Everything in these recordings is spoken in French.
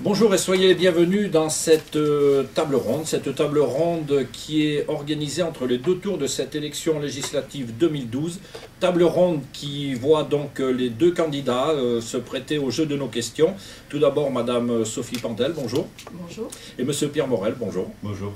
Bonjour et soyez les bienvenus dans cette table ronde qui est organisée entre les deux tours de cette élection législative 2012. Table ronde qui voit donc les deux candidats se prêter au jeu de nos questions. Tout d'abord, Madame Sophie Pantel, bonjour. Bonjour. Et Monsieur Pierre Morel, bonjour. Bonjour.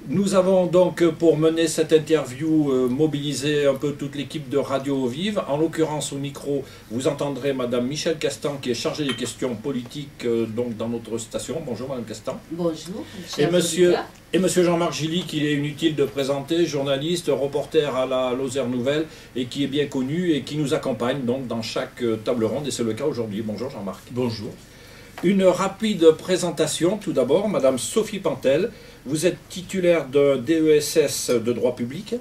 Nous avons donc, pour mener cette interview, mobilisé un peu toute l'équipe de Radio Vive. En l'occurrence, au micro, vous entendrez Madame Michèle Castan, qui est chargée des questions politiques donc dans notre station. Bonjour Madame Castan. Bonjour. Et Monsieur Jean-Marc Gilly, qu'il est inutile de présenter, journaliste, reporter à la Lozère Nouvelle, et qui est bien connu et qui nous accompagne donc dans chaque table ronde, et c'est le cas aujourd'hui. Bonjour Jean-Marc. Bonjour. Une rapide présentation, tout d'abord, Madame Sophie Pantel. Vous êtes titulaire d'un DESS de droit public.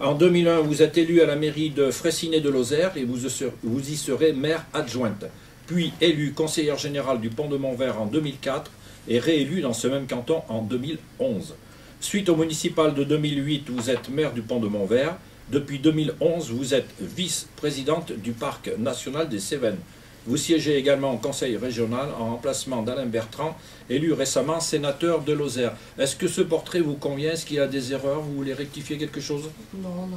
En 2001, vous êtes élue à la mairie de Fraissinet-de-Lozère et vous y serez maire adjointe. Puis élue conseillère générale du Pont de Montvert en 2004 et réélue dans ce même canton en 2011. Suite au municipal de 2008, vous êtes maire du Pont de Montvert. Depuis 2011, vous êtes vice-présidente du Parc national des Cévennes. Vous siégez également au conseil régional en remplacement d'Alain Bertrand, élu récemment sénateur de Lozère. Est-ce que ce portrait vous convient? Est-ce qu'il y a des erreurs? Vous voulez rectifier quelque chose? Non,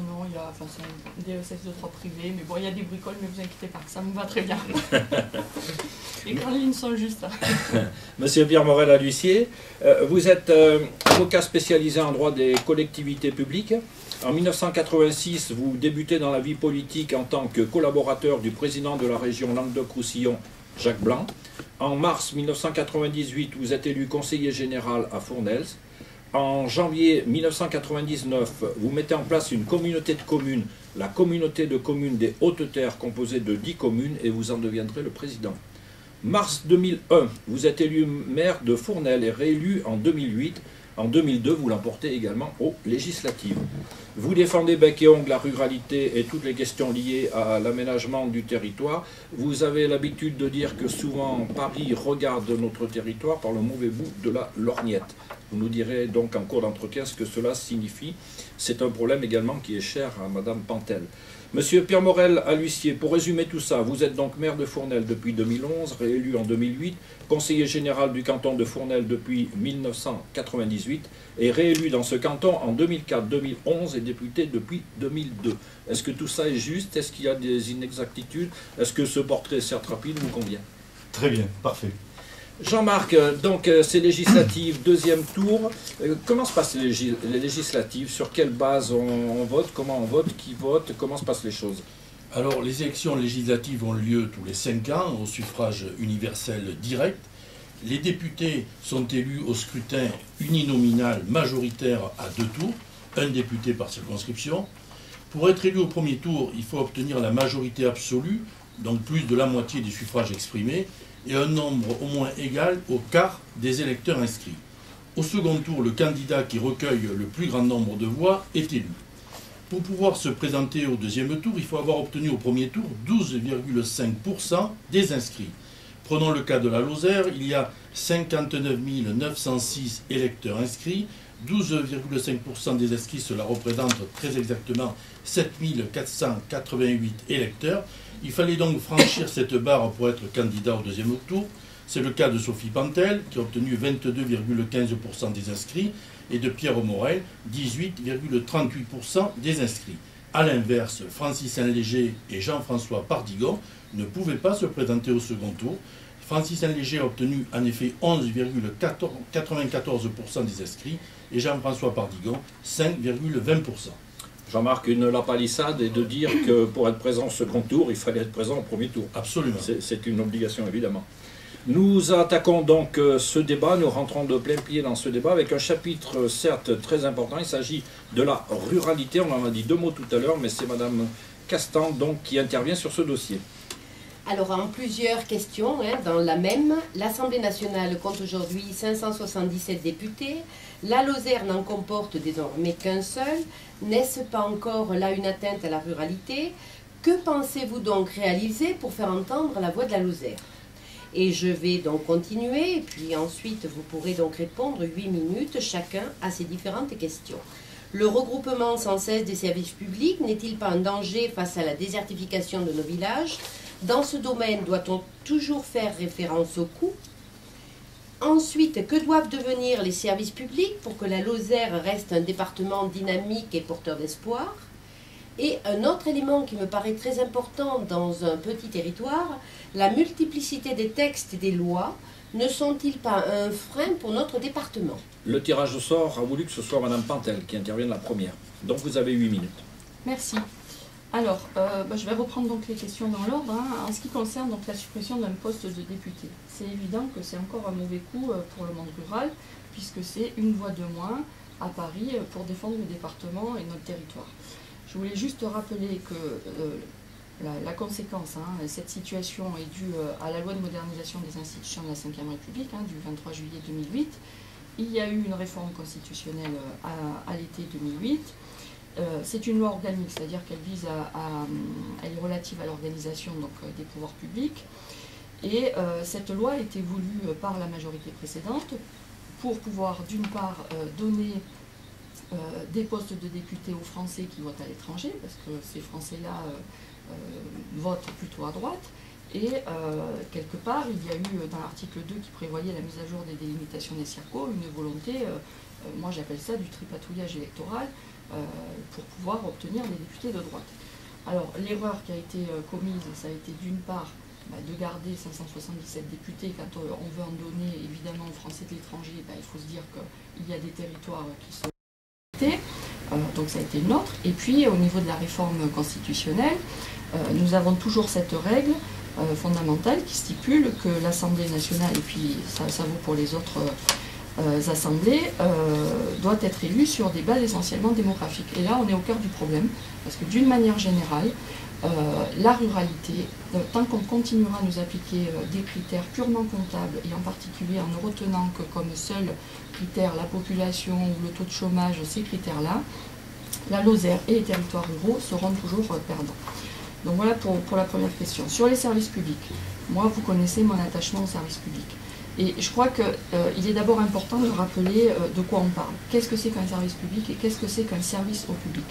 c'est un DESS de droit privé, mais bon, il y a des bricoles, mais vous inquiétez pas, ça me va très bien. Les grandes lignes sont justes. Monsieur Pierre Morel à l'huissier, vous êtes avocat spécialisé en droit des collectivités publiques. En 1986, vous débutez dans la vie politique en tant que collaborateur du président de la région Languedoc-Roussillon, Jacques Blanc. En mars 1998, vous êtes élu conseiller général à Fournels. En janvier 1999, vous mettez en place une communauté de communes, la communauté de communes des Hautes-Terres, composée de 10 communes, et vous en deviendrez le président. Mars 2001, vous êtes élu maire de Fournels et réélu en 2008. En 2002, vous l'emportez également aux législatives. Vous défendez bec et ongle la ruralité et toutes les questions liées à l'aménagement du territoire. Vous avez l'habitude de dire que souvent Paris regarde notre territoire par le mauvais bout de la lorgnette. Vous nous direz donc en cours d'entretien ce que cela signifie. C'est un problème également qui est cher à Madame Pantel. Monsieur Pierre Morel à l'huissier, pour résumer tout ça, vous êtes donc maire de Fournels depuis 2011, réélu en 2008, conseiller général du canton de Fournels depuis 1998 et réélu dans ce canton en 2004-2011 et député depuis 2002. Est-ce que tout ça est juste? Est-ce qu'il y a des inexactitudes? Est-ce que ce portrait, certes rapide, vous convient? Très bien, parfait. Jean-Marc, donc ces législatives, deuxième tour, comment se passent les législatives? Sur quelle base on vote? Comment on vote? Qui vote? Comment se passent les choses? Alors, les élections législatives ont lieu tous les 5 ans au suffrage universel direct. Les députés sont élus au scrutin uninominal majoritaire à 2 tours, un député par circonscription. Pour être élu au premier tour, il faut obtenir la majorité absolue, donc plus de la moitié des suffrages exprimés, et un nombre au moins égal au quart des électeurs inscrits. Au second tour, le candidat qui recueille le plus grand nombre de voix est élu. Pour pouvoir se présenter au deuxième tour, il faut avoir obtenu au premier tour 12,5% des inscrits. Prenons le cas de la Lozère, il y a 59 906 électeurs inscrits, 12,5% des inscrits, cela représente très exactement 7 488 électeurs. Il fallait donc franchir cette barre pour être candidat au deuxième tour. C'est le cas de Sophie Pantel, qui a obtenu 22,15% des inscrits, et de Pierre Morel, 18,38% des inscrits. A l'inverse, Francis Saint-Léger et Jean-François Pardigon ne pouvaient pas se présenter au second tour. Francis Saint-Léger a obtenu en effet 11,94% des inscrits et Jean-François Pardigon 5,20%. Jean-Marc, la palissade est de dire que pour être présent au second tour, il fallait être présent au premier tour. Absolument. C'est une obligation, évidemment. Nous attaquons donc ce débat, nous rentrons de plein pied dans ce débat avec un chapitre certes très important. Il s'agit de la ruralité, on en a dit 2 mots tout à l'heure, mais c'est Madame Castan donc qui intervient sur ce dossier. Alors, en plusieurs questions, dans la même, l'Assemblée nationale compte aujourd'hui 577 députés. La Lozère n'en comporte désormais qu'un seul. N'est-ce pas encore là une atteinte à la ruralité? Que pensez-vous donc réaliser pour faire entendre la voix de la Lozère? Et je vais donc continuer, et puis ensuite vous pourrez donc répondre 8 minutes chacun à ces différentes questions. Le regroupement sans cesse des services publics n'est-il pas un danger face à la désertification de nos villages? Dans ce domaine, doit-on toujours faire référence au coût? Ensuite, que doivent devenir les services publics pour que la Lozère reste un département dynamique et porteur d'espoir? Et un autre élément qui me paraît très important dans un petit territoire, la multiplicité des textes et des lois, ne sont-ils pas un frein pour notre département? Le tirage au sort a voulu que ce soit Madame Pantel qui intervienne la première. Donc vous avez 8 minutes. Merci. Alors, je vais reprendre donc les questions dans l'ordre. En ce qui concerne donc la suppression d'un poste de député, c'est évident que c'est encore un mauvais coup pour le monde rural, puisque c'est une voix de moins à Paris pour défendre le département et notre territoire. Je voulais juste rappeler que la conséquence, cette situation est due à la loi de modernisation des institutions de la Ve République du 23 juillet 2008. Il y a eu une réforme constitutionnelle à l'été 2008. C'est une loi organique, c'est-à-dire qu'elle vise elle est relative à l'organisation des pouvoirs publics. Et cette loi a été voulue par la majorité précédente pour pouvoir, d'une part, donner des postes de députés aux Français qui votent à l'étranger, parce que ces Français-là votent plutôt à droite. Et quelque part, il y a eu dans l'article 2 qui prévoyait la mise à jour des délimitations des circos, une volonté, moi j'appelle ça du tripatouillage électoral, pour pouvoir obtenir des députés de droite. Alors l'erreur qui a été commise, ça a été d'une part de garder 577 députés. Quand on veut en donner évidemment aux Français de l'étranger, il faut se dire qu'il y a des territoires qui sont donc ça a été une autre. Et puis au niveau de la réforme constitutionnelle, nous avons toujours cette règle fondamentale qui stipule que l'Assemblée nationale, et puis ça vaut pour les autres assemblées, doit être élue sur des bases essentiellement démographiques. Et là on est au cœur du problème, parce que d'une manière générale, la ruralité, tant qu'on continuera à nous appliquer des critères purement comptables, et en particulier en ne retenant que comme seul critère la population ou le taux de chômage, ces critères-là, la Lozère et les territoires ruraux seront toujours perdants. Donc voilà pour la première question. Sur les services publics, moi vous connaissez mon attachement aux services publics. Et je crois qu'il est d'abord important de rappeler de quoi on parle. Qu'est-ce que c'est qu'un service public et qu'est-ce que c'est qu'un service au public?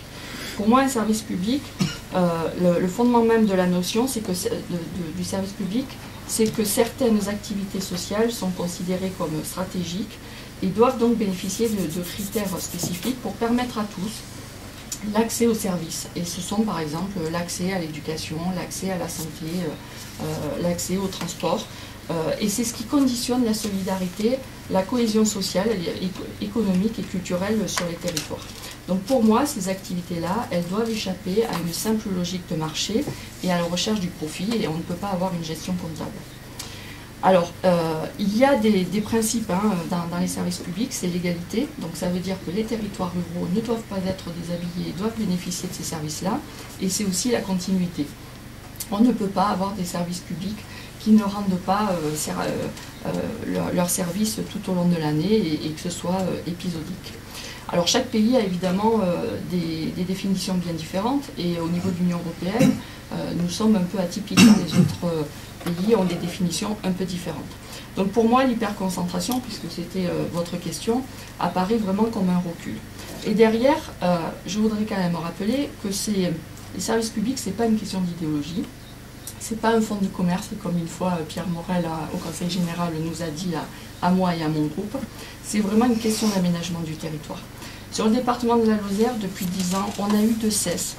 Pour moi, un service public, le fondement même de la notion du service public, c'est que certaines activités sociales sont considérées comme stratégiques et doivent donc bénéficier de critères spécifiques pour permettre à tous l'accès aux services. Et ce sont par exemple l'accès à l'éducation, l'accès à la santé, l'accès au transport. Et c'est ce qui conditionne la solidarité, la cohésion sociale, économique et culturelle sur les territoires. Donc pour moi, ces activités-là, elles doivent échapper à une simple logique de marché et à la recherche du profit, et on ne peut pas avoir une gestion comptable. Alors, il y a des principes dans les services publics, c'est l'égalité. Donc ça veut dire que les territoires ruraux ne doivent pas être déshabillés, doivent bénéficier de ces services-là. Et c'est aussi la continuité. On ne peut pas avoir des services publics qui ne rendent pas leur service tout au long de l'année et que ce soit épisodique. Alors chaque pays a évidemment des définitions bien différentes, et au niveau de l'Union européenne, nous sommes un peu atypiques. Les autres pays ont des définitions un peu différentes. Donc pour moi, l'hyperconcentration, puisque c'était votre question, apparaît vraiment comme un recul. Et derrière, je voudrais quand même rappeler que les services publics, ce n'est pas une question d'idéologie. Ce n'est pas un fonds de commerce, comme une fois Pierre Morel au Conseil général nous a dit à moi et à mon groupe. C'est vraiment une question d'aménagement du territoire. Sur le département de la Lozère, depuis 10 ans, on a eu de cesse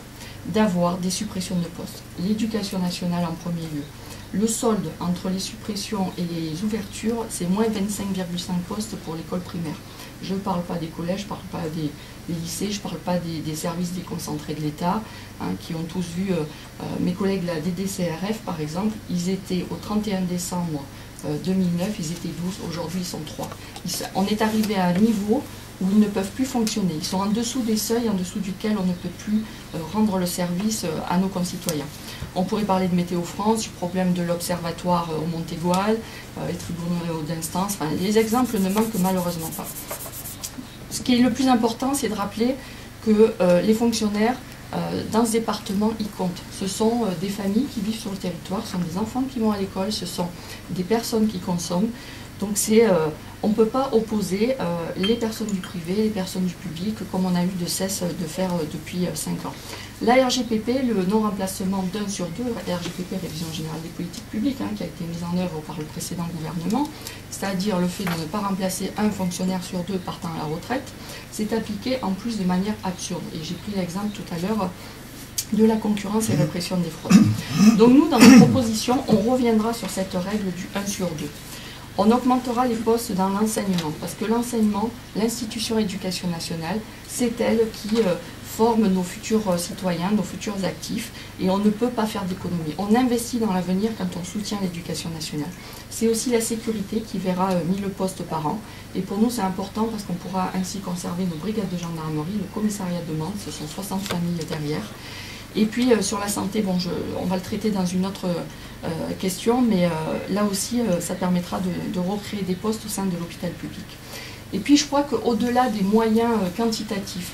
d'avoir des suppressions de postes. L'éducation nationale en premier lieu. Le solde entre les suppressions et les ouvertures, c'est moins 25,5 postes pour l'école primaire. Je ne parle pas des collèges, je ne parle pas des lycées, je ne parle pas des services déconcentrés de l'État, qui ont tous vu, mes collègues de la DDCRF par exemple, ils étaient au 31 décembre 2009, ils étaient 12, aujourd'hui ils sont 3. On est arrivé à un niveau où ils ne peuvent plus fonctionner. Ils sont en dessous des seuils, en dessous duquel on ne peut plus rendre le service à nos concitoyens. On pourrait parler de Météo France, du problème de l'observatoire au Montégoal, les tribunaux d'instance, les exemples ne manquent malheureusement pas. Ce qui est le plus important, c'est de rappeler que les fonctionnaires dans ce département, ils comptent. Ce sont des familles qui vivent sur le territoire, ce sont des enfants qui vont à l'école, ce sont des personnes qui consomment. Donc on ne peut pas opposer les personnes du privé, les personnes du public, comme on a eu de cesse de faire depuis 5 ans. La RGPP, le non-remplacement d'1 sur 2, la RGPP, Révision Générale des Politiques Publiques, qui a été mise en œuvre par le précédent gouvernement, c'est-à-dire le fait de ne pas remplacer un fonctionnaire sur 2 partant à la retraite, s'est appliqué en plus de manière absurde. Et j'ai pris l'exemple tout à l'heure de la concurrence et répression des fraudes. Donc nous, dans nos propositions, on reviendra sur cette règle du 1 sur 2. On augmentera les postes dans l'enseignement, parce que l'enseignement, l'institution éducation nationale, c'est elle qui forme nos futurs citoyens, nos futurs actifs, et on ne peut pas faire d'économie. On investit dans l'avenir quand on soutient l'éducation nationale. C'est aussi la sécurité qui verra 1000 postes par an, et pour nous c'est important parce qu'on pourra ainsi conserver nos brigades de gendarmerie, le commissariat de Mende, ce sont 60 familles derrière. Et puis sur la santé, bon, on va le traiter dans une autre question, mais là aussi ça permettra de recréer des postes au sein de l'hôpital public. Et puis je crois qu'au-delà des moyens quantitatifs,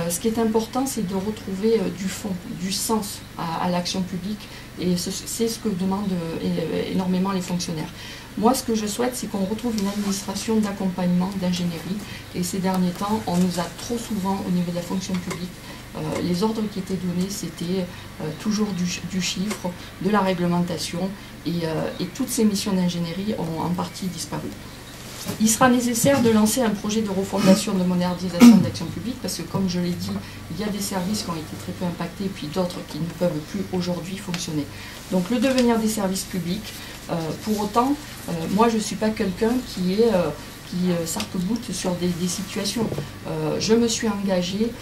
ce qui est important, c'est de retrouver du fond, du sens à l'action publique, et c'est ce que demandent énormément les fonctionnaires. Moi, ce que je souhaite, c'est qu'on retrouve une administration d'accompagnement, d'ingénierie, et ces derniers temps, on nous a trop souvent, au niveau de la fonction publique, les ordres qui étaient donnés, c'était toujours du chiffre, de la réglementation, et toutes ces missions d'ingénierie ont en partie disparu. Il sera nécessaire de lancer un projet de refondation, de modernisation de l'action publique, parce que comme je l'ai dit, il y a des services qui ont été très peu impactés, puis d'autres qui ne peuvent plus aujourd'hui fonctionner. Donc le devenir des services publics, pour autant, moi je ne suis pas quelqu'un qui s'arc-boute sur des situations. Je me suis engagée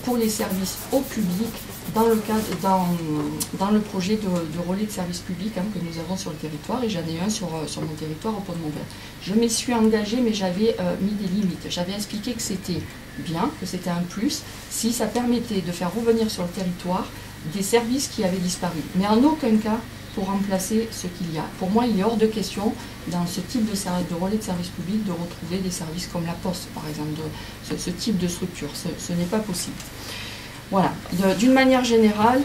pour les services au public dans le projet de relais de services publics que nous avons sur le territoire, et j'en ai un sur mon territoire au Pont de Montvert. Je m'y suis engagée, mais j'avais mis des limites. J'avais expliqué que c'était bien, que c'était un plus, si ça permettait de faire revenir sur le territoire des services qui avaient disparu. Mais en aucun cas pour remplacer ce qu'il y a. Pour moi, il est hors de question, dans ce type de relais de service public, de retrouver des services comme la Poste, par exemple, ce type de structure. Ce n'est pas possible. Voilà. D'une manière générale,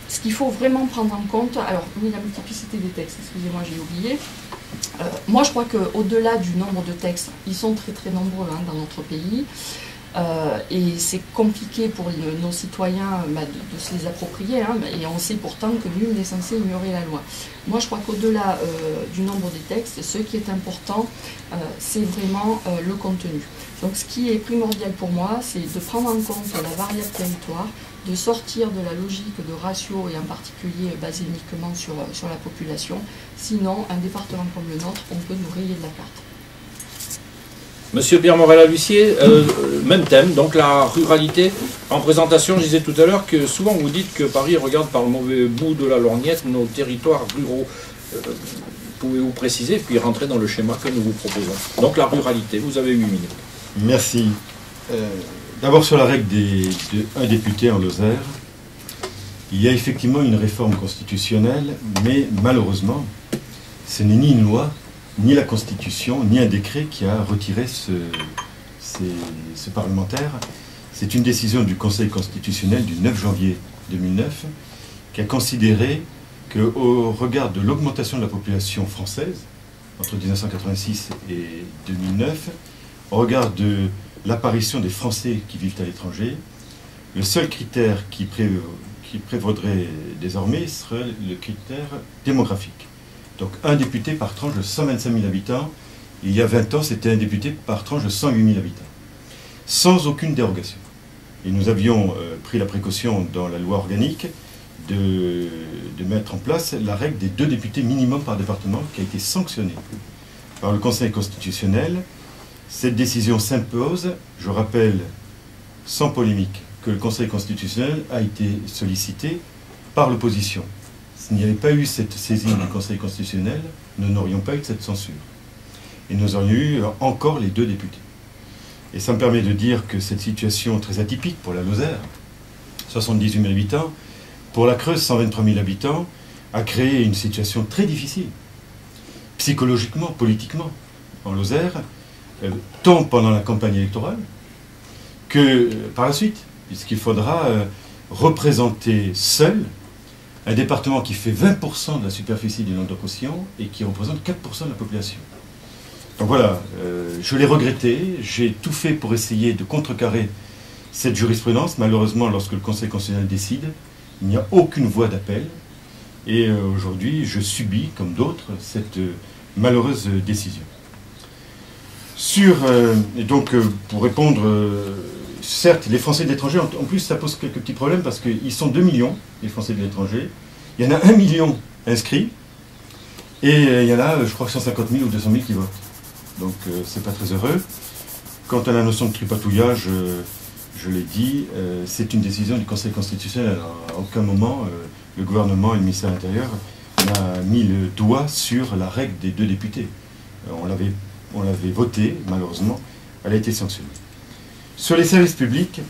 ce qu'il faut vraiment prendre en compte, alors oui, la multiplicité des textes, excusez-moi, j'ai oublié. Moi, je crois qu'au-delà du nombre de textes, ils sont très très nombreux dans notre pays. Et c'est compliqué pour nos citoyens de se les approprier, et on sait pourtant que nul n'est censé ignorer la loi. Moi je crois qu'au-delà du nombre des textes, ce qui est important, c'est vraiment le contenu. Donc ce qui est primordial pour moi, c'est de prendre en compte la variable territoire, de sortir de la logique de ratio, et en particulier basée uniquement sur la population. Sinon, un département comme le nôtre, on peut nous rayer de la carte. Monsieur Pierre Morella-L'Huissier, même thème, donc la ruralité. En présentation, je disais tout à l'heure que souvent vous dites que Paris regarde par le mauvais bout de la lorgnette nos territoires ruraux. Pouvez-vous préciser, puis rentrer dans le schéma que nous vous proposons? Donc la ruralité, vous avez 8 minutes. Merci. D'abord sur la règle de 1 député en Lozère, il y a effectivement une réforme constitutionnelle, mais malheureusement, ce n'est ni une loi, ni la Constitution, ni un décret qui a retiré ce parlementaire. C'est une décision du Conseil constitutionnel du 9 janvier 2009 qui a considéré qu'au regard de l'augmentation de la population française entre 1986 et 2009, au regard de l'apparition des Français qui vivent à l'étranger, le seul critère qui prévaudrait désormais serait le critère démographique. Donc un député par tranche de 125 000 habitants. Il y a 20 ans, c'était un député par tranche de 108 000 habitants. Sans aucune dérogation. Et nous avions pris la précaution dans la loi organique de mettre en place la règle des 2 députés minimum par département, qui a été sanctionnée par le Conseil constitutionnel. Cette décision s'impose. Je rappelle, sans polémique, que le Conseil constitutionnel a été sollicité par l'opposition. S'il n'y avait pas eu cette saisine du Conseil constitutionnel, nous n'aurions pas eu cette censure. Et nous aurions eu encore les 2 députés. Et ça me permet de dire que cette situation très atypique pour la Lozère, 78 000 habitants, pour la Creuse, 123 000 habitants, a créé une situation très difficile, psychologiquement, politiquement, en Lozère, tant pendant la campagne électorale que par la suite, puisqu'il faudra représenter seul un département qui fait 20% de la superficie du Languedoc-Roussillon et qui représente 4% de la population. Donc voilà, je l'ai regretté, j'ai tout fait pour essayer de contrecarrer cette jurisprudence. Malheureusement, lorsque le Conseil constitutionnel décide, il n'y a aucune voie d'appel. Et aujourd'hui, je subis, comme d'autres, cette malheureuse décision. Et donc, pour répondre, certes, les Français de l'étranger, en plus, ça pose quelques petits problèmes parce qu'ils sont 2 millions, les Français de l'étranger. Il y en a 1 million inscrits. Et il y en a, je crois, 150 000 ou 200 000 qui votent. Donc, c'est pas très heureux. Quant à la notion de tripatouillage, je l'ai dit, c'est une décision du Conseil constitutionnel. À aucun moment, le gouvernement et le ministère de l'Intérieur n'a mis le doigt sur la règle des 2 députés. On l'avait voté, malheureusement, elle a été sanctionnée. Sur les services publics,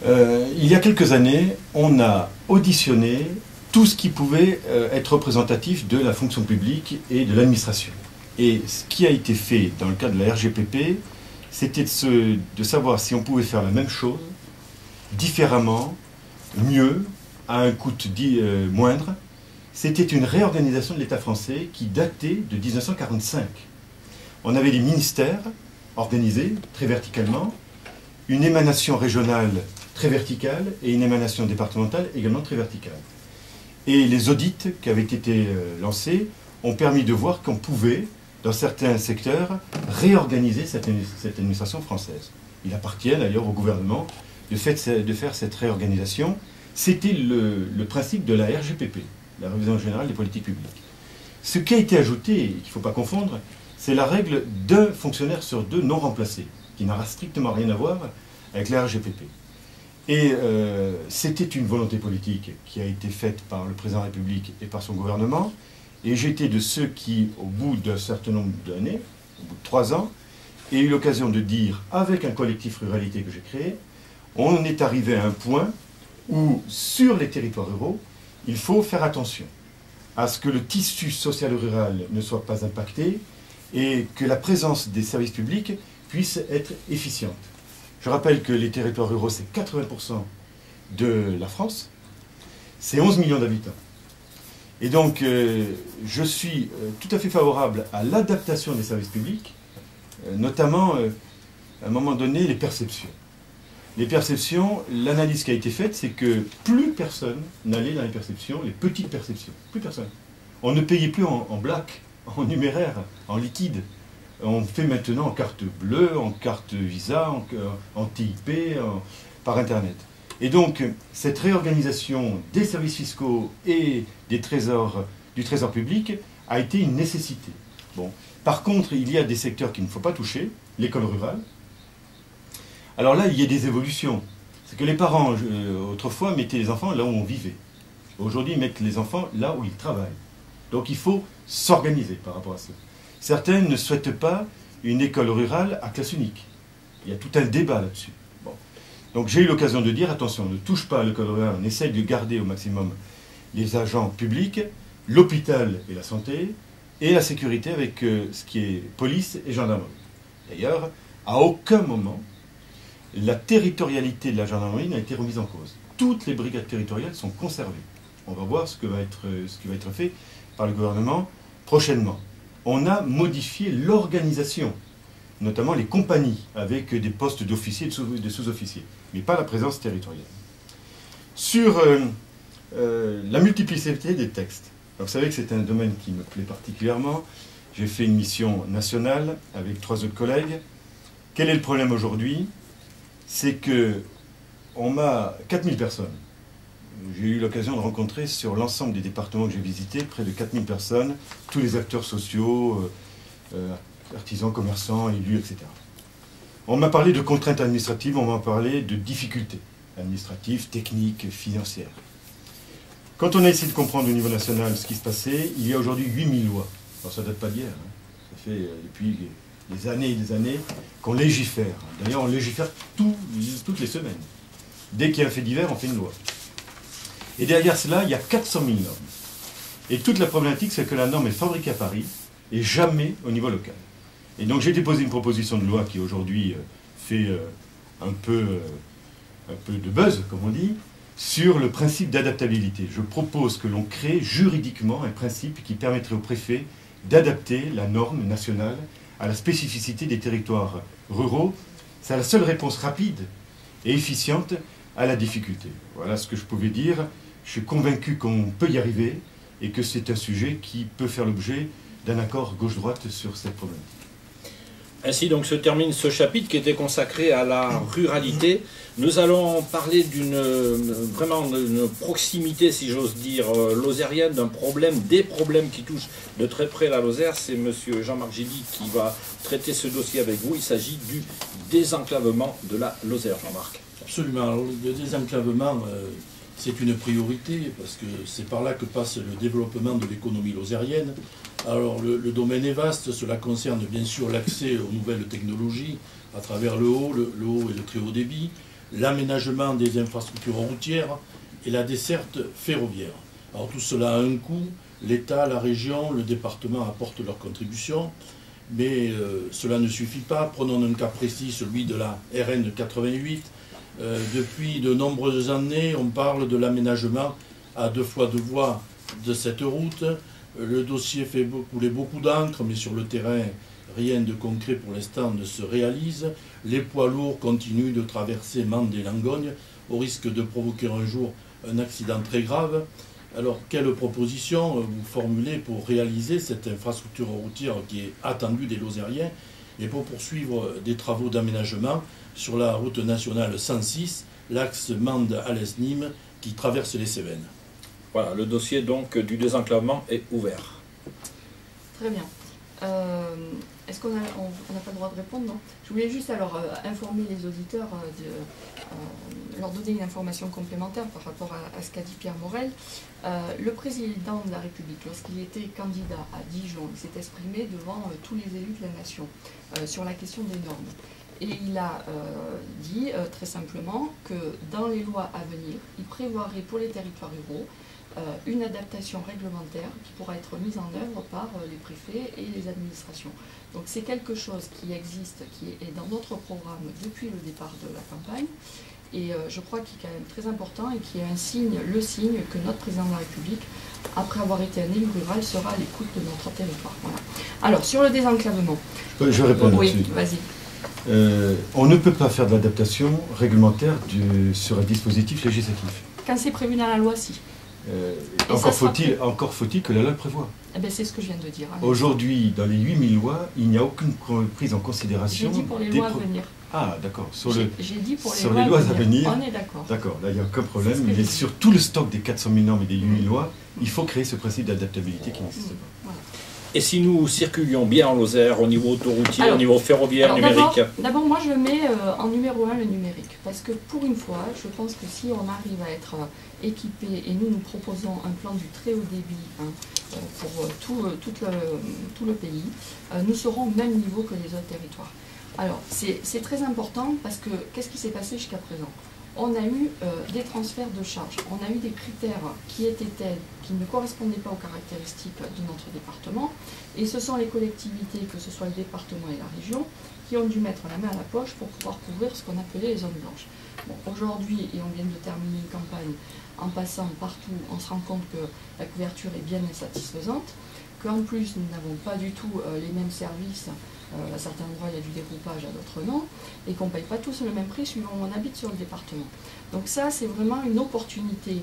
il y a quelques années, on a auditionné tout ce qui pouvait être représentatif de la fonction publique et de l'administration. Et ce qui a été fait dans le cadre de la RGPP, c'était de savoir si on pouvait faire la même chose, différemment, mieux, à un coût moindre. C'était une réorganisation de l'État français qui datait de 1945. On avait des ministères organisés très verticalement, une émanation régionale très verticale et une émanation départementale également très verticale. Et les audits qui avaient été lancés ont permis de voir qu'on pouvait, dans certains secteurs, réorganiser cette administration française. Il appartient d'ailleurs au gouvernement de faire cette réorganisation. C'était le principe de la RGPP, la Révision générale des politiques publiques. Ce qui a été ajouté, et qu'il ne faut pas confondre, c'est la règle d'un fonctionnaire sur 2 non remplacés, qui n'aura strictement rien à voir avec la RGPP. Et c'était une volonté politique qui a été faite par le président de la République et par son gouvernement. Et j'étais de ceux qui, au bout d'un certain nombre d'années, au bout de 3 ans, aient eu l'occasion de dire, avec un collectif ruralité que j'ai créé, on est arrivé à un point où, sur les territoires ruraux, il faut faire attention à ce que le tissu social rural ne soit pas impacté et que la présence des services publics puisse être efficiente. Je rappelle que les territoires ruraux, c'est 80% de la France, c'est 11 millions d'habitants. Et donc, je suis tout à fait favorable à l'adaptation des services publics, notamment, à un moment donné, les perceptions. Les perceptions, l'analyse qui a été faite, c'est que plus personne n'allait dans les perceptions, les petites perceptions. Plus personne. On ne payait plus en black, en numéraire, en liquide. On fait maintenant en carte bleue, en carte Visa, en TIP, par Internet. Et donc, cette réorganisation des services fiscaux et du trésor public a été une nécessité. Bon. Par contre, il y a des secteurs qu'il ne faut pas toucher, l'école rurale. Alors là, il y a des évolutions. C'est que les parents, autrefois, mettaient les enfants là où on vivait. Aujourd'hui, ils mettent les enfants là où ils travaillent. Donc il faut s'organiser par rapport à ça. Certains ne souhaitent pas une école rurale à classe unique. Il y a tout un débat là-dessus. Bon. Donc j'ai eu l'occasion de dire, attention, ne touche pas à l'école rurale, on essaye de garder au maximum les agents publics, l'hôpital et la santé, et la sécurité avec ce qui est police et gendarmerie. D'ailleurs, à aucun moment, la territorialité de la gendarmerie n'a été remise en cause. Toutes les brigades territoriales sont conservées. On va voir ce qui va être fait par le gouvernement prochainement. On a modifié l'organisation, notamment les compagnies, avec des postes d'officiers et de sous-officiers, mais pas la présence territoriale. Sur la multiplicité des textes. Alors, vous savez que c'est un domaine qui me plaît particulièrement. J'ai fait une mission nationale avec 3 autres collègues. Quel est le problème aujourd'hui? C'est que on m'a 4000 personnes. J'ai eu l'occasion de rencontrer sur l'ensemble des départements que j'ai visités près de 4000 personnes, tous les acteurs sociaux, artisans, commerçants, élus, etc. On m'a parlé de contraintes administratives, on m'a parlé de difficultés administratives, techniques, financières. Quand on a essayé de comprendre au niveau national ce qui se passait, il y a aujourd'hui 8000 lois. Alors ça ne date pas d'hier, hein. Ça fait depuis des années et des années qu'on légifère. D'ailleurs, on légifère toutes les semaines. Dès qu'il y a un fait divers, on fait une loi. Et derrière cela, il y a 400 000 normes. Et toute la problématique, c'est que la norme est fabriquée à Paris et jamais au niveau local. Et donc j'ai déposé une proposition de loi qui aujourd'hui fait un peu de buzz, comme on dit, sur le principe d'adaptabilité. Je propose que l'on crée juridiquement un principe qui permettrait au préfet d'adapter la norme nationale à la spécificité des territoires ruraux. C'est la seule réponse rapide et efficiente à la difficulté. Voilà ce que je pouvais dire. Je suis convaincu qu'on peut y arriver et que c'est un sujet qui peut faire l'objet d'un accord gauche-droite sur cette problématique. Ainsi donc se termine ce chapitre qui était consacré à la ruralité. Nous allons parler vraiment d'une proximité, si j'ose dire, lozérienne, des problèmes qui touchent de très près la Lozère. C'est M. Jean-Marc Gilly qui va traiter ce dossier avec vous. Il s'agit du désenclavement de la Lozère, Jean-Marc. Absolument. Alors, le désenclavement, c'est une priorité parce que c'est par là que passe le développement de l'économie lozérienne. Alors le domaine est vaste, cela concerne bien sûr l'accès aux nouvelles technologies à travers le haut et le très haut débit, l'aménagement des infrastructures routières et la desserte ferroviaire. Alors tout cela a un coût, l'État, la région, le département apportent leur contribution, mais cela ne suffit pas. Prenons un cas précis, celui de la RN 88. Depuis de nombreuses années, on parle de l'aménagement à 2 fois 2 voies de cette route. Le dossier fait couler beaucoup d'encre, mais sur le terrain, rien de concret pour l'instant ne se réalise. Les poids lourds continuent de traverser Mende et Langogne, au risque de provoquer un jour un accident très grave. Alors, quelle proposition vous formulez pour réaliser cette infrastructure routière qui est attendue des Lozériens et pour poursuivre des travaux d'aménagement sur la route nationale 106, l'axe Mende-Alès-Nîmes, qui traverse les Cévennes? Voilà, le dossier donc du désenclavement est ouvert. Très bien. Est-ce qu'on n'a pas le droit de répondre, non? Je voulais juste alors informer les auditeurs, leur donner une information complémentaire par rapport à ce qu'a dit Pierre Morel. Le président de la République, lorsqu'il était candidat à Dijon, il s'est exprimé devant tous les élus de la nation sur la question des normes. Et il a dit très simplement que dans les lois à venir, il prévoirait pour les territoires ruraux une adaptation réglementaire qui pourra être mise en œuvre par les préfets et les administrations. Donc c'est quelque chose qui existe, qui est dans notre programme depuis le départ de la campagne, et je crois qu'il est quand même très important et qui est le signe que notre président de la République, après avoir été un élu rural, sera à l'écoute de notre territoire. Voilà. Alors sur le désenclavement. Je réponds oui, là-dessus. Vas-y. On ne peut pas faire de l'adaptation réglementaire sur un dispositif législatif. Quand c'est prévu dans la loi, si. Encore faut-il que la loi le prévoie. Eh ben, c'est ce que je viens de dire. Hein. Aujourd'hui, dans les 8000 lois, il n'y a aucune prise en considération. J'ai dit pour les lois à venir. Ah, d'accord. J'ai dit pour sur les lois à venir. On est d'accord. D'accord, là, il n'y a aucun problème. Mais sur tout le stock des 400 000 normes et des 8000 lois, il faut créer ce principe d'adaptabilité qui n'existe pas. Voilà. Et si nous circulions bien en Lozère, au niveau autoroutier, au niveau ferroviaire, numérique? D'abord, moi je mets en numéro 1 le numérique. Parce que pour une fois, je pense que si on arrive à être équipé, et nous proposons un plan du très haut débit pour tout le pays, nous serons au même niveau que les autres territoires. Alors, c'est très important parce que qu'est-ce qui s'est passé jusqu'à présent? On a eu des transferts de charges, on a eu des critères qui étaient tels, qui ne correspondaient pas aux caractéristiques de notre département, et ce sont les collectivités, que ce soit le département et la région, qui ont dû mettre la main à la poche pour pouvoir couvrir ce qu'on appelait les zones blanches. Bon, aujourd'hui, et on vient de terminer une campagne, en passant partout, on se rend compte que la couverture est bien insatisfaisante, qu'en plus nous n'avons pas du tout les mêmes services. À certains endroits, il y a du dégroupage, à d'autres non, et qu'on ne paye pas tous le même prix suivant où on habite sur le département. Donc ça, c'est vraiment une opportunité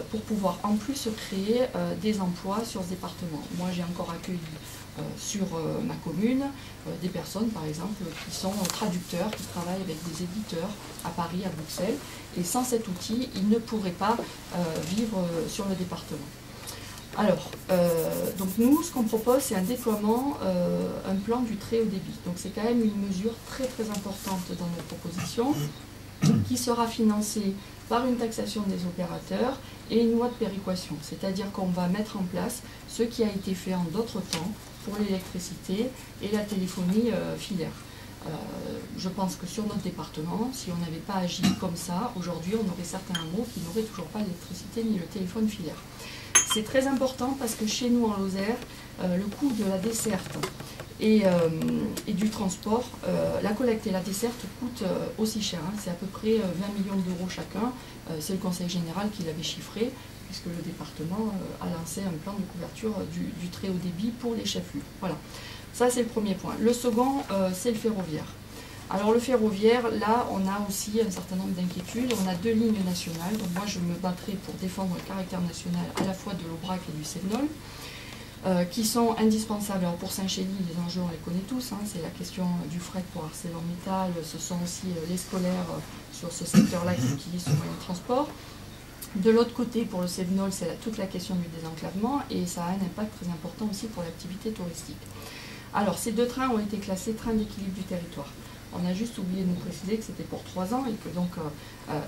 pour pouvoir en plus créer des emplois sur ce département. Moi, j'ai encore accueilli sur ma commune des personnes, par exemple, qui sont traducteurs, qui travaillent avec des éditeurs à Paris, à Bruxelles, et sans cet outil, ils ne pourraient pas vivre sur le département. Alors, donc nous, ce qu'on propose, c'est un déploiement, un plan du très haut débit. Donc c'est quand même une mesure très très importante dans notre proposition, qui sera financée par une taxation des opérateurs et une loi de péréquation. C'est-à-dire qu'on va mettre en place ce qui a été fait en d'autres temps pour l'électricité et la téléphonie filaire. Je pense que sur notre département, si on n'avait pas agi comme ça, aujourd'hui on aurait certains hameaux qui n'auraient toujours pas l'électricité ni le téléphone filaire. C'est très important parce que chez nous en Lozère, le coût de la desserte et du transport, la collecte et la desserte coûtent aussi cher. Hein. C'est à peu près 20 millions d'euros chacun. C'est le Conseil général qui l'avait chiffré, puisque le département a lancé un plan de couverture du très haut débit pour les chefs-lieux. Voilà, ça c'est le premier point. Le second, c'est le ferroviaire. Alors le ferroviaire, là, on a aussi un certain nombre d'inquiétudes. On a 2 lignes nationales, donc moi je me battrai pour défendre le caractère national à la fois de l'Aubrac et du Cévenol, qui sont indispensables. Alors pour Saint-Chély, les enjeux on les connaît tous, hein, c'est la question du fret pour ArcelorMittal, ce sont aussi les scolaires sur ce secteur-là qui utilisent ce moyen de transport. De l'autre côté, pour le Cévenol, c'est toute la question du désenclavement et ça a un impact très important aussi pour l'activité touristique. Alors ces 2 trains ont été classés trains d'équilibre du territoire. On a juste oublié de nous préciser que c'était pour 3 ans et que donc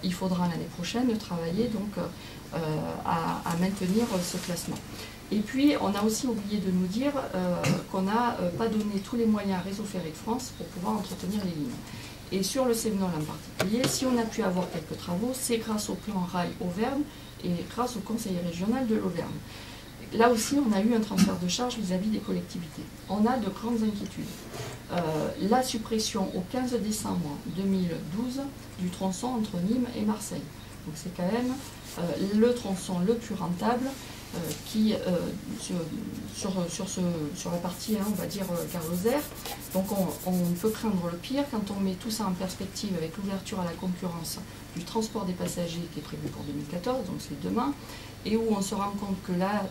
il faudra l'année prochaine travailler donc, à maintenir ce classement. Et puis on a aussi oublié de nous dire qu'on n'a pas donné tous les moyens à Réseau Ferré de France pour pouvoir entretenir les lignes. Et sur le Cévenol en particulier, si on a pu avoir quelques travaux, c'est grâce au plan rail Auvergne et grâce au conseil régional de l'Auvergne. Là aussi, on a eu un transfert de charge vis-à-vis des collectivités. On a de grandes inquiétudes. La suppression au 15 décembre 2012 du tronçon entre Nîmes et Marseille. Donc c'est quand même le tronçon le plus rentable qui, sur la partie, hein, on va dire, gare Lozère. Donc on peut craindre le pire quand on met tout ça en perspective avec l'ouverture à la concurrence du transport des passagers qui est prévu pour 2014, donc c'est demain, et où on se rend compte que la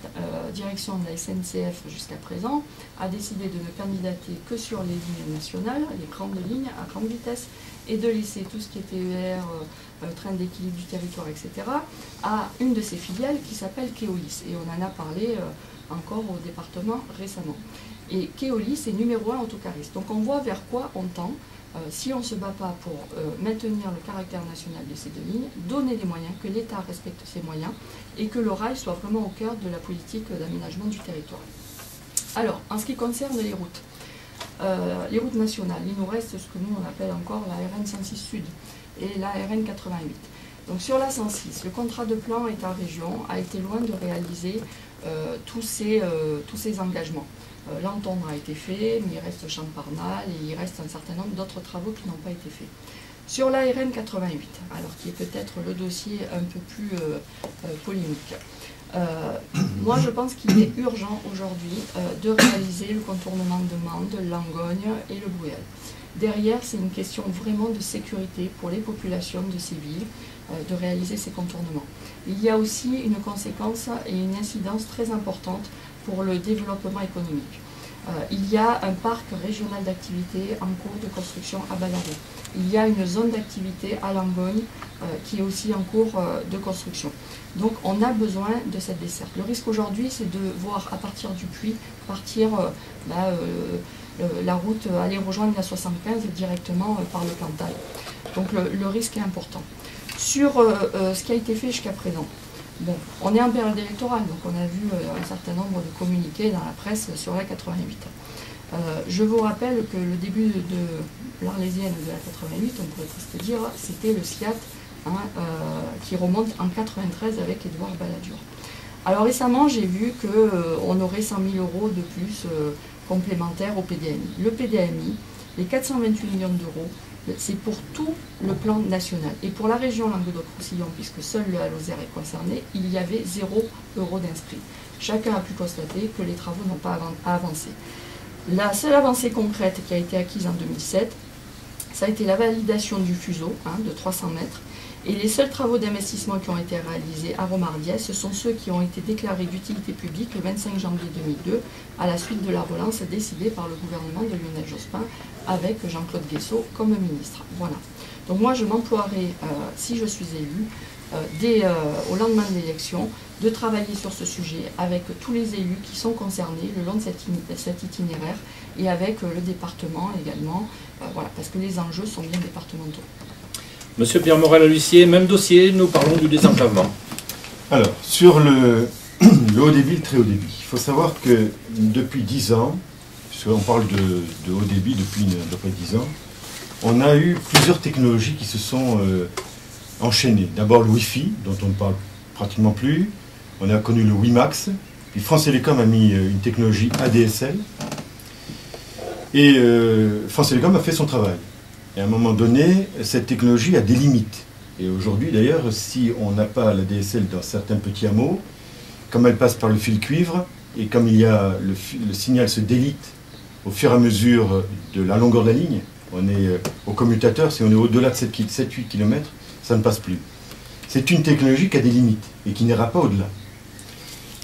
direction de la SNCF jusqu'à présent a décidé de ne candidater que sur les lignes nationales, les grandes lignes à grande vitesse, et de laisser tout ce qui est TER, train d'équilibre du territoire, etc., à une de ses filiales qui s'appelle Keolis. Et on en a parlé encore au département récemment. Et Keolis est numéro 1 autocariste. Donc on voit vers quoi on tend. Si on ne se bat pas pour maintenir le caractère national de ces 2 lignes, donner les moyens, que l'État respecte ses moyens et que le rail soit vraiment au cœur de la politique d'aménagement du territoire. Alors, en ce qui concerne les routes nationales, il nous reste ce que nous on appelle encore la RN 106 Sud et la RN 88. Donc sur la 106, le contrat de plan État-région a été loin de réaliser tous ces engagements. L'entendre a été fait, mais il reste Champarnal et il reste un certain nombre d'autres travaux qui n'ont pas été faits. Sur la RN 88, alors qui est peut-être le dossier un peu plus polémique, moi je pense qu'il est urgent aujourd'hui de réaliser le contournement de Mende, Langogne et le Brouel. Derrière, c'est une question vraiment de sécurité pour les populations de ces villes, de réaliser ces contournements. Il y a aussi une conséquence et une incidence très importante pour le développement économique. Il y a un parc régional d'activité en cours de construction à Ballaré. Il y a une zone d'activité à Langogne qui est aussi en cours de construction. Donc on a besoin de cette desserte. Le risque aujourd'hui, c'est de voir à partir du Puy partir la route, aller rejoindre la 75 directement par le Cantal. Donc le risque est important. Sur ce qui a été fait jusqu'à présent, bon, on est en période électorale, donc on a vu un certain nombre de communiqués dans la presse sur la 88. Je vous rappelle que le début de l'Arlésienne de la 88, on pourrait presque dire, c'était le SIAT qui remonte en 93 avec Édouard Balladur. Alors récemment, j'ai vu qu'on aurait 100 000 € de plus complémentaires au PDMI. Le PDMI, les 428 millions d'euros, c'est pour tout le plan national. Et pour la région Languedoc-Roussillon, puisque seul le Lozère est concerné, il y avait 0 € d'inscrits. Chacun a pu constater que les travaux n'ont pas avancé. La seule avancée concrète qui a été acquise en 2007, ça a été la validation du fuseau de 300 mètres. Et les seuls travaux d'investissement qui ont été réalisés à Romardiès, ce sont ceux qui ont été déclarés d'utilité publique le 25 janvier 2002, à la suite de la relance décidée par le gouvernement de Lionel Jospin, avec Jean-Claude Guessot comme ministre. Voilà. Donc moi, je m'emploierai, si je suis élue, au lendemain de l'élection, de travailler sur ce sujet avec tous les élus qui sont concernés le long de cet itinéraire et avec le département également, voilà, parce que les enjeux sont bien départementaux. Monsieur Pierre Morel-L'Huissier, même dossier, nous parlons du désenclavement. Alors, sur le haut débit, le très haut débit, il faut savoir que depuis 10 ans, puisqu'on parle de haut débit depuis à peu près 10 ans, on a eu plusieurs technologies qui se sont enchaînées. D'abord le Wi-Fi, dont on ne parle pratiquement plus. On a connu le WiMAX. Puis France Télécom a mis une technologie ADSL. Et France Télécom a fait son travail. Et à un moment donné, cette technologie a des limites. Et aujourd'hui, d'ailleurs, si on n'a pas la DSL dans certains petits hameaux, comme elle passe par le fil cuivre, et comme il y a le signal se délite au fur et à mesure de la longueur de la ligne, on est au commutateur, si on est au-delà de 7-8 km, ça ne passe plus. C'est une technologie qui a des limites et qui n'ira pas au-delà.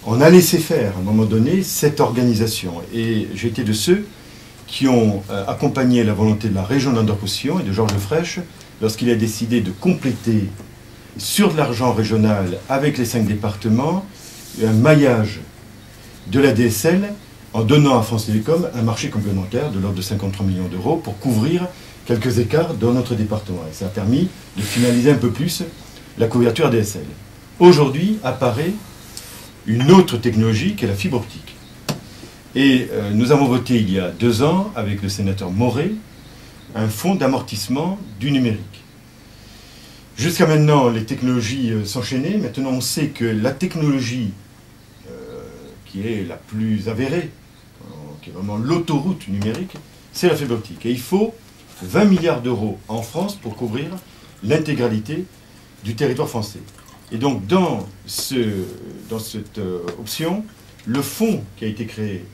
On a laissé faire, à un moment donné, cette organisation. Et j'étais de ceux qui ont accompagné la volonté de la région de Languedoc-Roussillon et de Georges Frêche lorsqu'il a décidé de compléter sur de l'argent régional avec les 5 départements un maillage de la DSL en donnant à France Télécom un marché complémentaire de l'ordre de 53 millions d'euros pour couvrir quelques écarts dans notre département. Et ça a permis de finaliser un peu plus la couverture ADSL. Aujourd'hui apparaît une autre technologie qui est la fibre optique. Et nous avons voté il y a 2 ans avec le sénateur Moret un fonds d'amortissement du numérique. Jusqu'à maintenant, les technologies s'enchaînaient. Maintenant, on sait que la technologie qui est la plus avérée, qui est vraiment l'autoroute numérique, c'est la fibre optique. Et il faut 20 milliards d'euros en France pour couvrir l'intégralité du territoire français. Et donc, dans cette option, le fonds qui a été créé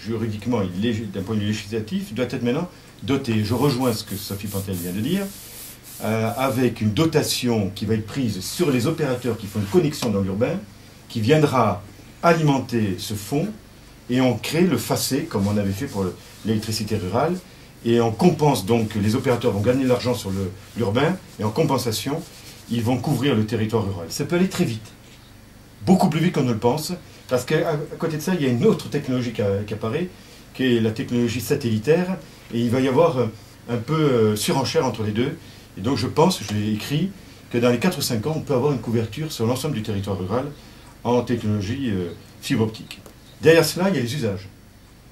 juridiquement, d'un point de vue législatif, doit être maintenant doté, je rejoins ce que Sophie Pantel vient de dire, avec une dotation qui va être prise sur les opérateurs qui font une connexion dans l'urbain, qui viendra alimenter ce fonds, et on crée le FACÉ, comme on avait fait pour l'électricité rurale, et on compense donc, les opérateurs vont gagner de l'argent sur l'urbain, et en compensation, ils vont couvrir le territoire rural. Ça peut aller très vite, beaucoup plus vite qu'on ne le pense, parce qu'à côté de ça, il y a une autre technologie qui apparaît, qui est la technologie satellitaire, et il va y avoir un peu surenchère entre les deux. Et donc je pense, je l'ai écrit, que dans les 4 ou 5 ans, on peut avoir une couverture sur l'ensemble du territoire rural en technologie fibre optique. Derrière cela, il y a les usages.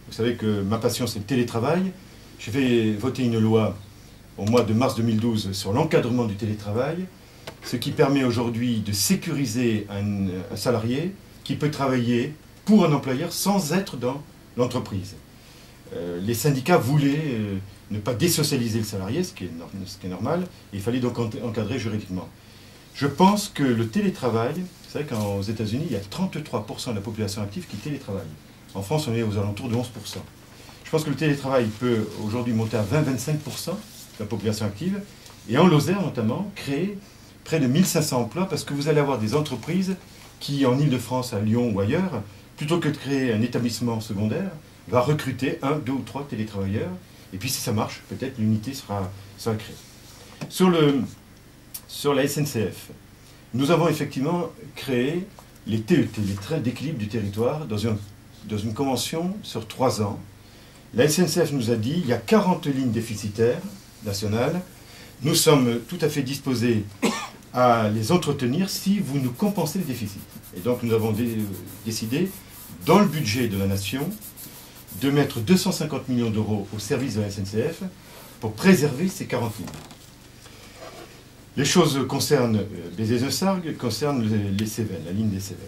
Vous savez que ma passion, c'est le télétravail. J'ai fait voter une loi au mois de mars 2012 sur l'encadrement du télétravail, ce qui permet aujourd'hui de sécuriser un salarié qui peut travailler pour un employeur sans être dans l'entreprise. Les syndicats voulaient ne pas désocialiser le salarié, ce qui est normal, et il fallait donc encadrer juridiquement. Je pense que le télétravail, vous savez qu'aux États-Unis, il y a 33% de la population active qui télétravaille. En France, on est aux alentours de 11%. Je pense que le télétravail peut aujourd'hui monter à 20-25% de la population active, et en Lozère notamment, créer près de 1500 emplois, parce que vous allez avoir des entreprises qui, en Ile-de-France, à Lyon ou ailleurs, plutôt que de créer un établissement secondaire, va recruter 1, 2 ou 3 télétravailleurs, et puis si ça marche, peut-être l'unité sera créée. Sur la SNCF, nous avons effectivement créé les TET, les trains d'équilibre du territoire, dans une convention sur 3 ans. La SNCF nous a dit, il y a 40 lignes déficitaires nationales, nous sommes tout à fait disposés à les entretenir si vous nous compensez le déficit. Et donc nous avons décidé, dans le budget de la nation, de mettre 250 millions d'euros au service de la SNCF pour préserver ces 40 lignes. Les choses concernent Béziers-Neussargues, concernent les Cévennes, la ligne des Cévennes.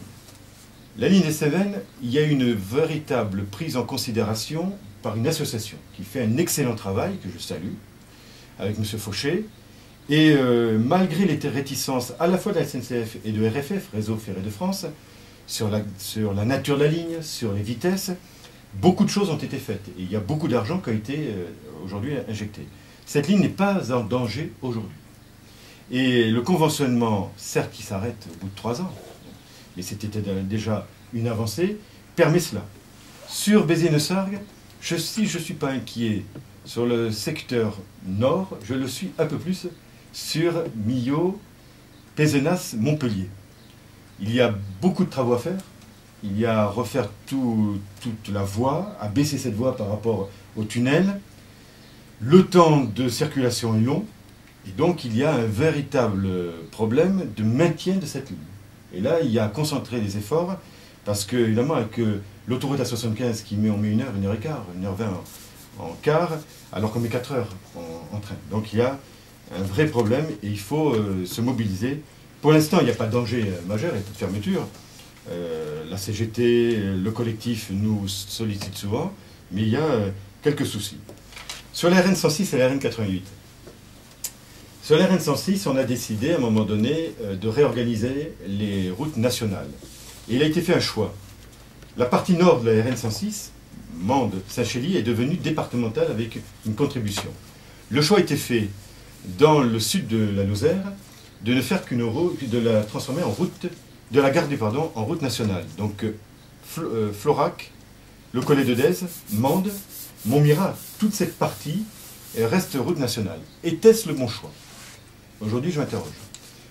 La ligne des Cévennes, il y a une véritable prise en considération par une association qui fait un excellent travail, que je salue, avec M. Fauché, et malgré les réticences à la fois de la SNCF et de RFF, Réseau Ferré de France, sur la nature de la ligne, sur les vitesses, beaucoup de choses ont été faites. Et il y a beaucoup d'argent qui a été aujourd'hui injecté. Cette ligne n'est pas en danger aujourd'hui. Et le conventionnement, certes qui s'arrête au bout de 3 ans, mais c'était déjà une avancée, permet cela. Sur Béziers-Neussargues, si je ne suis pas inquiet sur le secteur nord, je le suis un peu plus sur Millau, Pézenas, Montpellier. Il y a beaucoup de travaux à faire. Il y a à refaire toute la voie, à baisser cette voie par rapport au tunnel. Le temps de circulation est long, et donc il y a un véritable problème de maintien de cette ligne. Et là, il y a à concentrer les efforts, parce que, évidemment, avec l'autoroute A75 qui met, on met 1 heure, 1 heure et quart, 1h20 en car, alors qu'on met 4 heures en train. Donc il y a un vrai problème, et il faut se mobiliser. Pour l'instant, il n'y a pas de danger majeur, il n'y a pas de fermeture. La CGT, le collectif nous sollicite souvent, mais il y a quelques soucis. Sur la RN 106 et la RN 88, Sur la RN106, on a décidé à un moment donné de réorganiser les routes nationales. Et il a été fait un choix. La partie nord de la RN106, Mende-Saint-Chély, est devenue départementale avec une contribution. Le choix a été fait dans le sud de la Lozère de ne faire qu'une route, de la transformer en route, de la garder en route nationale. Donc Florac, le Collet de Dèze, Mende, Montmirail, toute cette partie reste route nationale. Était-ce le bon choix? Aujourd'hui, je m'interroge.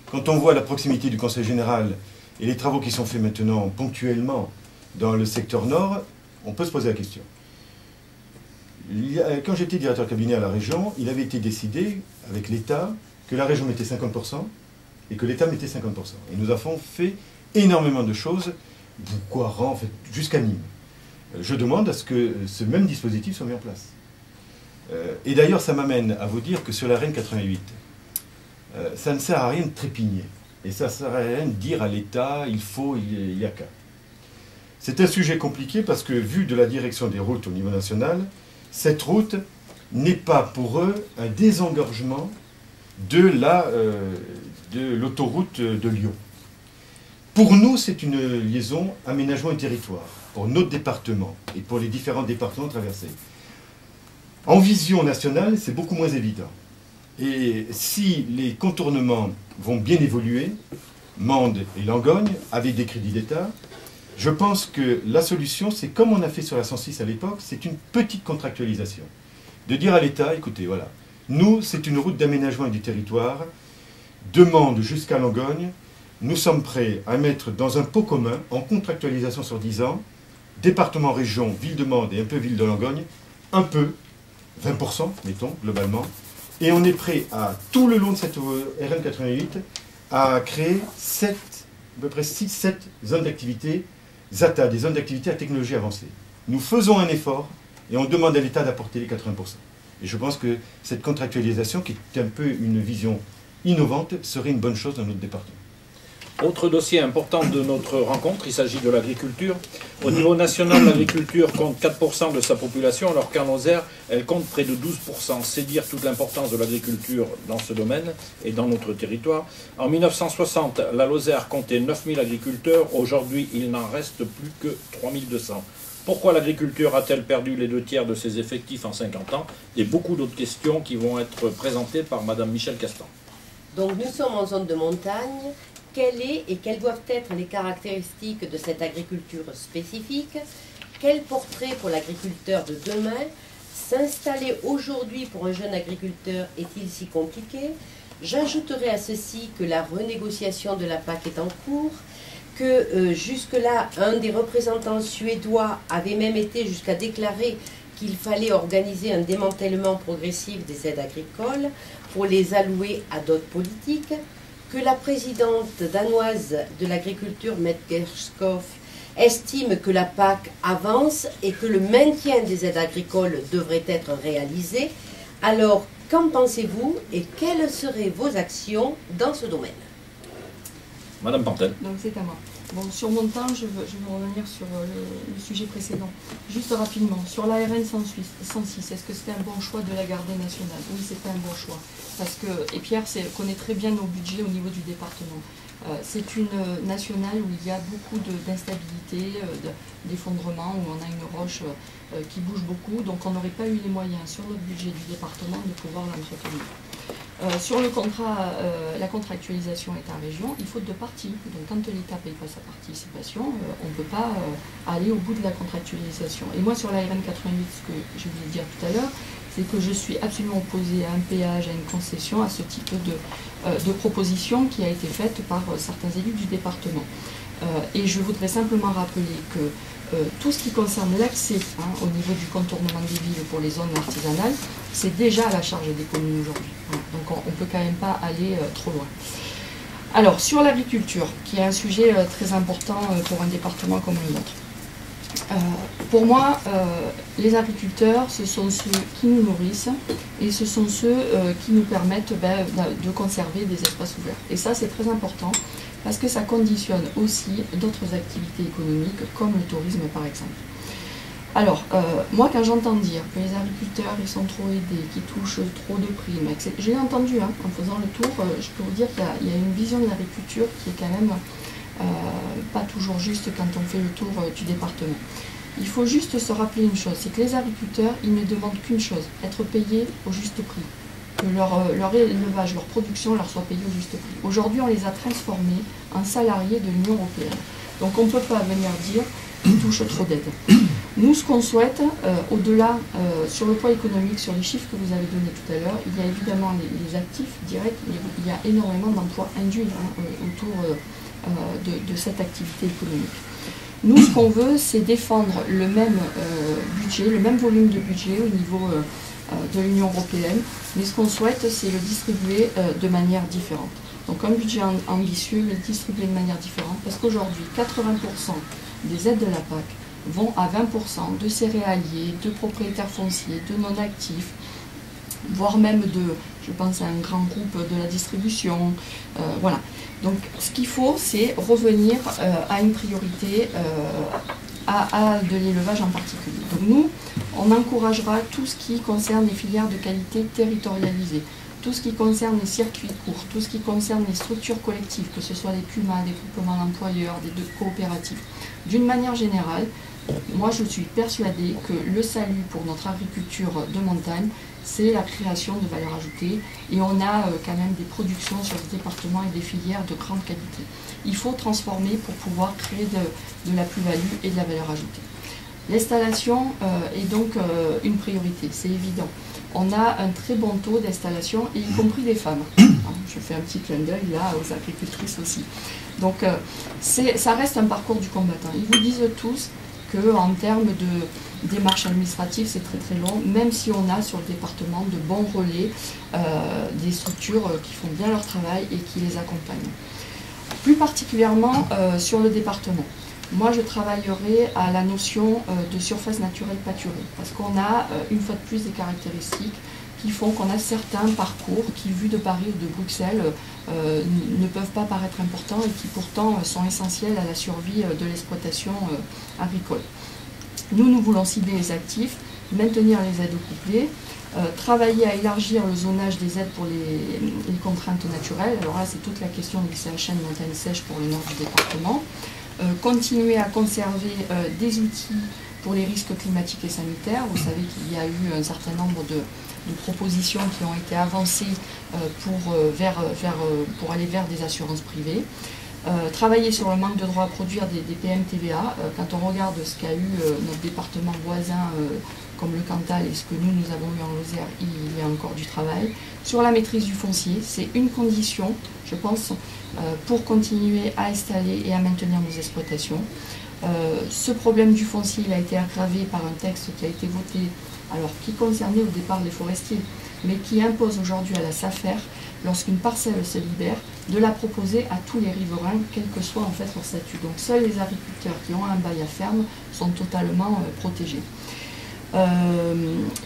Quand on voit la proximité du Conseil général et les travaux qui sont faits maintenant ponctuellement dans le secteur nord, on peut se poser la question. Quand j'étais directeur de cabinet à la région, il avait été décidé avec l'État que la région mettait 50% et que l'État mettait 50%. Et nous avons fait énormément de choses, en fait, jusqu'à Nîmes. Je demande à ce que ce même dispositif soit mis en place. Et d'ailleurs, ça m'amène à vous dire que sur la RN 88, ça ne sert à rien de trépigner. Et ça ne sert à rien de dire à l'État, il y a qu'à. C'est un sujet compliqué parce que, vu de la direction des routes au niveau national, cette route n'est pas pour eux un désengorgement de l'autoroute de Lyon. Pour nous, c'est une liaison aménagement et territoire, pour notre département et pour les différents départements traversés. En vision nationale, c'est beaucoup moins évident. Et si les contournements vont bien évoluer, Mende et Langogne, avec des crédits d'État, je pense que la solution, c'est comme on a fait sur la 106 à l'époque, c'est une petite contractualisation. De dire à l'État, écoutez, voilà, nous, c'est une route d'aménagement du territoire, de Mende jusqu'à Langogne, nous sommes prêts à mettre dans un pot commun, en contractualisation sur 10 ans, département, région, ville de Mende et un peu ville de Langogne, un peu, 20%, mettons, globalement, et on est prêt à, tout le long de cette RN 88, à créer à peu près 6-7 zones d'activité ZATA, des zones d'activité à technologie avancée. Nous faisons un effort et on demande à l'État d'apporter les 80%. Et je pense que cette contractualisation, qui est un peu une vision innovante, serait une bonne chose dans notre département. Autre dossier important de notre rencontre, il s'agit de l'agriculture. Au niveau national, l'agriculture compte 4% de sa population, alors qu'en Lozère, elle compte près de 12%. C'est dire toute l'importance de l'agriculture dans ce domaine et dans notre territoire. En 1960, la Lozère comptait 9000 agriculteurs. Aujourd'hui, il n'en reste plus que 3200. Pourquoi l'agriculture a-t-elle perdu les 2/3 de ses effectifs en 50 ans? Et beaucoup d'autres questions qui vont être présentées par Madame Michèle Castan. Donc nous sommes en zone de montagne. Quelles est et quelles doivent être les caractéristiques de cette agriculture spécifique? Quel portrait pour l'agriculteur de demain? S'installer aujourd'hui pour un jeune agriculteur est-il si compliqué? J'ajouterai à ceci que la renégociation de la PAC est en cours, que jusque-là, un des représentants suédois avait même été jusqu'à déclarer qu'il fallait organiser un démantèlement progressif des aides agricoles pour les allouer à d'autres politiques, que la présidente danoise de l'agriculture, Mette Gjerskov, estime que la PAC avance et que le maintien des aides agricoles devrait être réalisé. Alors, qu'en pensez-vous et quelles seraient vos actions dans ce domaine? Madame Pantel. Donc c'est à moi. Bon, sur mon temps, je veux revenir sur le sujet précédent. Juste rapidement, sur la RN 106, est-ce que c'était un bon choix de la garder nationale? Oui, c'était un bon choix. Parce que, et Pierre connaît très bien nos budgets au niveau du département. C'est une nationale où il y a beaucoup d'instabilité, d'effondrement, où on a une roche qui bouge beaucoup. Donc on n'aurait pas eu les moyens sur notre budget du département de pouvoir l'entretenir. Sur le contrat, la contractualisation est en région, il faut deux parties. Donc quand l'État ne paye pas sa participation, on ne peut pas aller au bout de la contractualisation. Et moi sur la RN 88, ce que je voulais dire tout à l'heure, c'est que je suis absolument opposée à un péage, à une concession, à ce type de proposition qui a été faite par certains élus du département. Et je voudrais simplement rappeler que tout ce qui concerne l'accès au niveau du contournement des villes pour les zones artisanales, c'est déjà à la charge des communes aujourd'hui. Donc on ne peut quand même pas aller trop loin. Alors, sur l'agriculture, qui est un sujet très important pour un département comme le nôtre. Pour moi, les agriculteurs, ce sont ceux qui nous nourrissent et ce sont ceux qui nous permettent de conserver des espaces ouverts. Et ça, c'est très important parce que ça conditionne aussi d'autres activités économiques comme le tourisme par exemple. Alors, moi, quand j'entends dire que les agriculteurs ils sont trop aidés, qu'ils touchent trop de primes, etc. J'ai entendu, hein, en faisant le tour, je peux vous dire qu'il y a une vision de l'agriculture qui est quand même pas toujours juste quand on fait le tour du département. Il faut juste se rappeler une chose, c'est que les agriculteurs, ils ne demandent qu'une chose, être payés au juste prix. Que leur élevage, leur production leur soit payée au juste prix. Aujourd'hui, on les a transformés en salariés de l'Union européenne. Donc on ne peut pas venir dire qu'ils touchent trop d'aide. Nous, ce qu'on souhaite, au-delà, sur le poids économique, sur les chiffres que vous avez donnés tout à l'heure, il y a évidemment les actifs directs, mais il y a énormément d'emplois induits autour de cette activité économique. Nous, ce qu'on veut, c'est défendre le même budget, le même volume de budget au niveau de l'Union européenne, mais ce qu'on souhaite, c'est le distribuer de manière différente. Donc un budget ambitieux, le distribuer de manière différente, parce qu'aujourd'hui, 80% des aides de la PAC vont à 20% de céréaliers, de propriétaires fonciers, de non-actifs, voire même de, je pense à un grand groupe de la distribution, voilà. Donc ce qu'il faut, c'est revenir à une priorité, à de l'élevage en particulier. Donc nous, on encouragera tout ce qui concerne les filières de qualité territorialisées, tout ce qui concerne les circuits courts, tout ce qui concerne les structures collectives, que ce soit des CUMA, des groupements d'employeurs, des coopératives. D'une manière générale, moi je suis persuadée que le salut pour notre agriculture de montagne, c'est la création de valeur ajoutée, et on a quand même des productions sur ce département et des filières de grande qualité. Il faut transformer pour pouvoir créer de la plus-value et de la valeur ajoutée. L'installation est donc une priorité, c'est évident. On a un très bon taux d'installation, y compris des femmes. Je fais un petit clin d'œil là aux agricultrices aussi. Donc ça reste un parcours du combattant. Ils vous disent tous qu'en termes de démarches administratives, c'est très très long, même si on a sur le département de bons relais, des structures qui font bien leur travail et qui les accompagnent. Plus particulièrement sur le département. Moi, je travaillerai à la notion de surface naturelle pâturée, parce qu'on a, une fois de plus, des caractéristiques qui font qu'on a certains parcours qui, vus de Paris ou de Bruxelles, ne peuvent pas paraître importants et qui pourtant sont essentiels à la survie de l'exploitation agricole. Nous voulons cibler les actifs, maintenir les aides couplées, travailler à élargir le zonage des aides pour les contraintes naturelles. Alors là, c'est toute la question du CHN montagne sèche pour le nord du département. Continuer à conserver des outils pour les risques climatiques et sanitaires. Vous savez qu'il y a eu un certain nombre de propositions qui ont été avancées pour aller vers des assurances privées. Travailler sur le manque de droit à produire des PM-TVA. Quand on regarde ce qu'a eu notre département voisin comme le Cantal et ce que nous avons eu en Lozère, il y a encore du travail. Sur la maîtrise du foncier, c'est une condition, je pense, pour continuer à installer et à maintenir nos exploitations. Ce problème du foncier, il a été aggravé par un texte qui a été voté, alors qui concernait au départ les forestiers, mais qui impose aujourd'hui à la SAFER, lorsqu'une parcelle se libère, de la proposer à tous les riverains, quel que soit en fait leur statut. Donc seuls les agriculteurs qui ont un bail à ferme sont totalement protégés.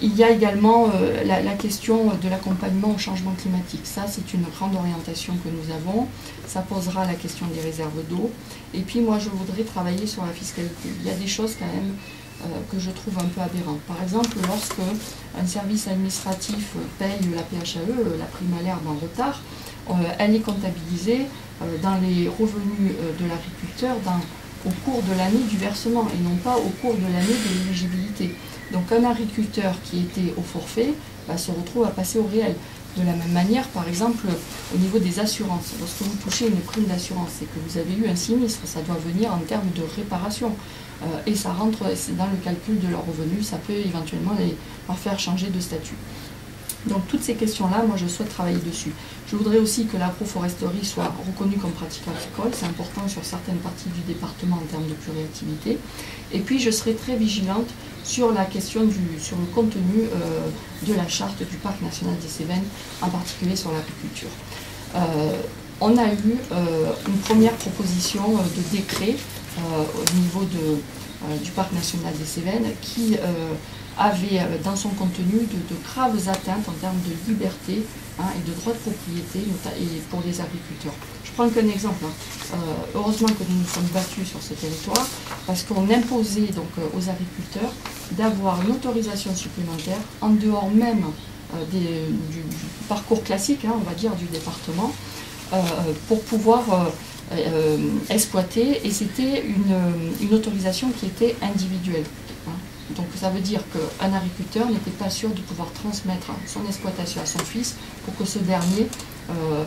Il y a également la question de l'accompagnement au changement climatique. Ça, c'est une grande orientation que nous avons. Ça posera la question des réserves d'eau. Et puis moi, je voudrais travailler sur la fiscalité. Il y a des choses quand même que je trouve un peu aberrantes. Par exemple, lorsque un service administratif paye la PHAE, la prime à l'herbe en retard, elle est comptabilisée dans les revenus de l'agriculteur au cours de l'année du versement et non pas au cours de l'année de l'éligibilité. Donc un agriculteur qui était au forfait se retrouve à passer au réel. De la même manière, par exemple, au niveau des assurances, lorsque vous touchez une prime d'assurance et que vous avez eu un sinistre, ça doit venir en termes de réparation. Et ça rentre dans le calcul de leurs revenus, ça peut éventuellement leur faire changer de statut. Donc toutes ces questions-là, moi je souhaite travailler dessus. Je voudrais aussi que l'agroforesterie soit reconnue comme pratique agricole, c'est important sur certaines parties du département en termes de pluriactivité. Et puis je serai très vigilante sur la question sur le contenu de la charte du Parc national des Cévennes, en particulier sur l'agriculture. On a eu une première proposition de décret au niveau du Parc national des Cévennes qui avait dans son contenu de graves atteintes en termes de liberté et de droit de propriété et pour les agriculteurs. Je prends qu'un exemple. Heureusement que nous nous sommes battus sur ce territoire parce qu'on imposait donc aux agriculteurs d'avoir une autorisation supplémentaire en dehors même du parcours classique, hein, on va dire, du département, pour pouvoir exploiter, et c'était une autorisation qui était individuelle. Hein. Donc ça veut dire qu'un agriculteur n'était pas sûr de pouvoir transmettre son exploitation à son fils pour que ce dernier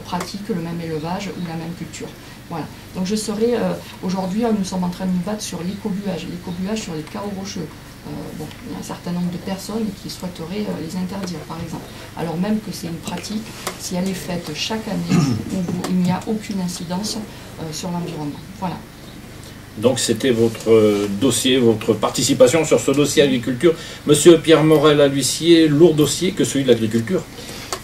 pratique le même élevage ou la même culture. Voilà. Donc je serai, aujourd'hui nous sommes en train de nous battre sur l'écobuage sur les carreaux rocheux. Bon, il y a un certain nombre de personnes qui souhaiteraient les interdire, par exemple. Alors même que c'est une pratique, si elle est faite chaque année, où il n'y a aucune incidence sur l'environnement. Voilà. Donc c'était votre dossier, votre participation sur ce dossier agriculture. Monsieur Pierre Morel à l'huissier, lourd dossier que celui de l'agriculture.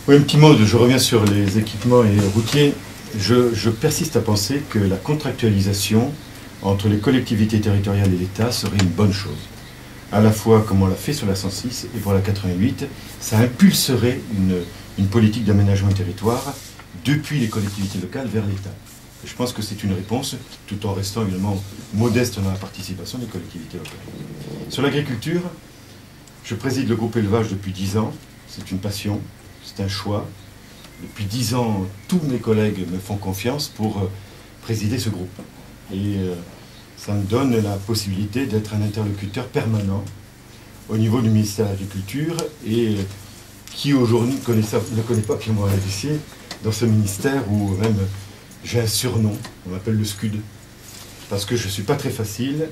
Oui, un petit mot, je reviens sur les équipements et routiers. Je persiste à penser que la contractualisation entre les collectivités territoriales et l'État serait une bonne chose. À la fois, comme on l'a fait sur la 106 et pour la 88, ça impulserait une politique d'aménagement du territoire depuis les collectivités locales vers l'État. Je pense que c'est une réponse, tout en restant évidemment modeste dans la participation des collectivités locales. Sur l'agriculture, je préside le groupe élevage depuis 10 ans. C'est une passion, c'est un choix. Depuis 10 ans, tous mes collègues me font confiance pour présider ce groupe. Et ça me donne la possibilité d'être un interlocuteur permanent au niveau du ministère de l'Agriculture, et qui aujourd'hui ne connaît pas Pierre Morel à l'huissier dans ce ministère où même j'ai un surnom, on m'appelle le Scud, parce que je ne suis pas très facile,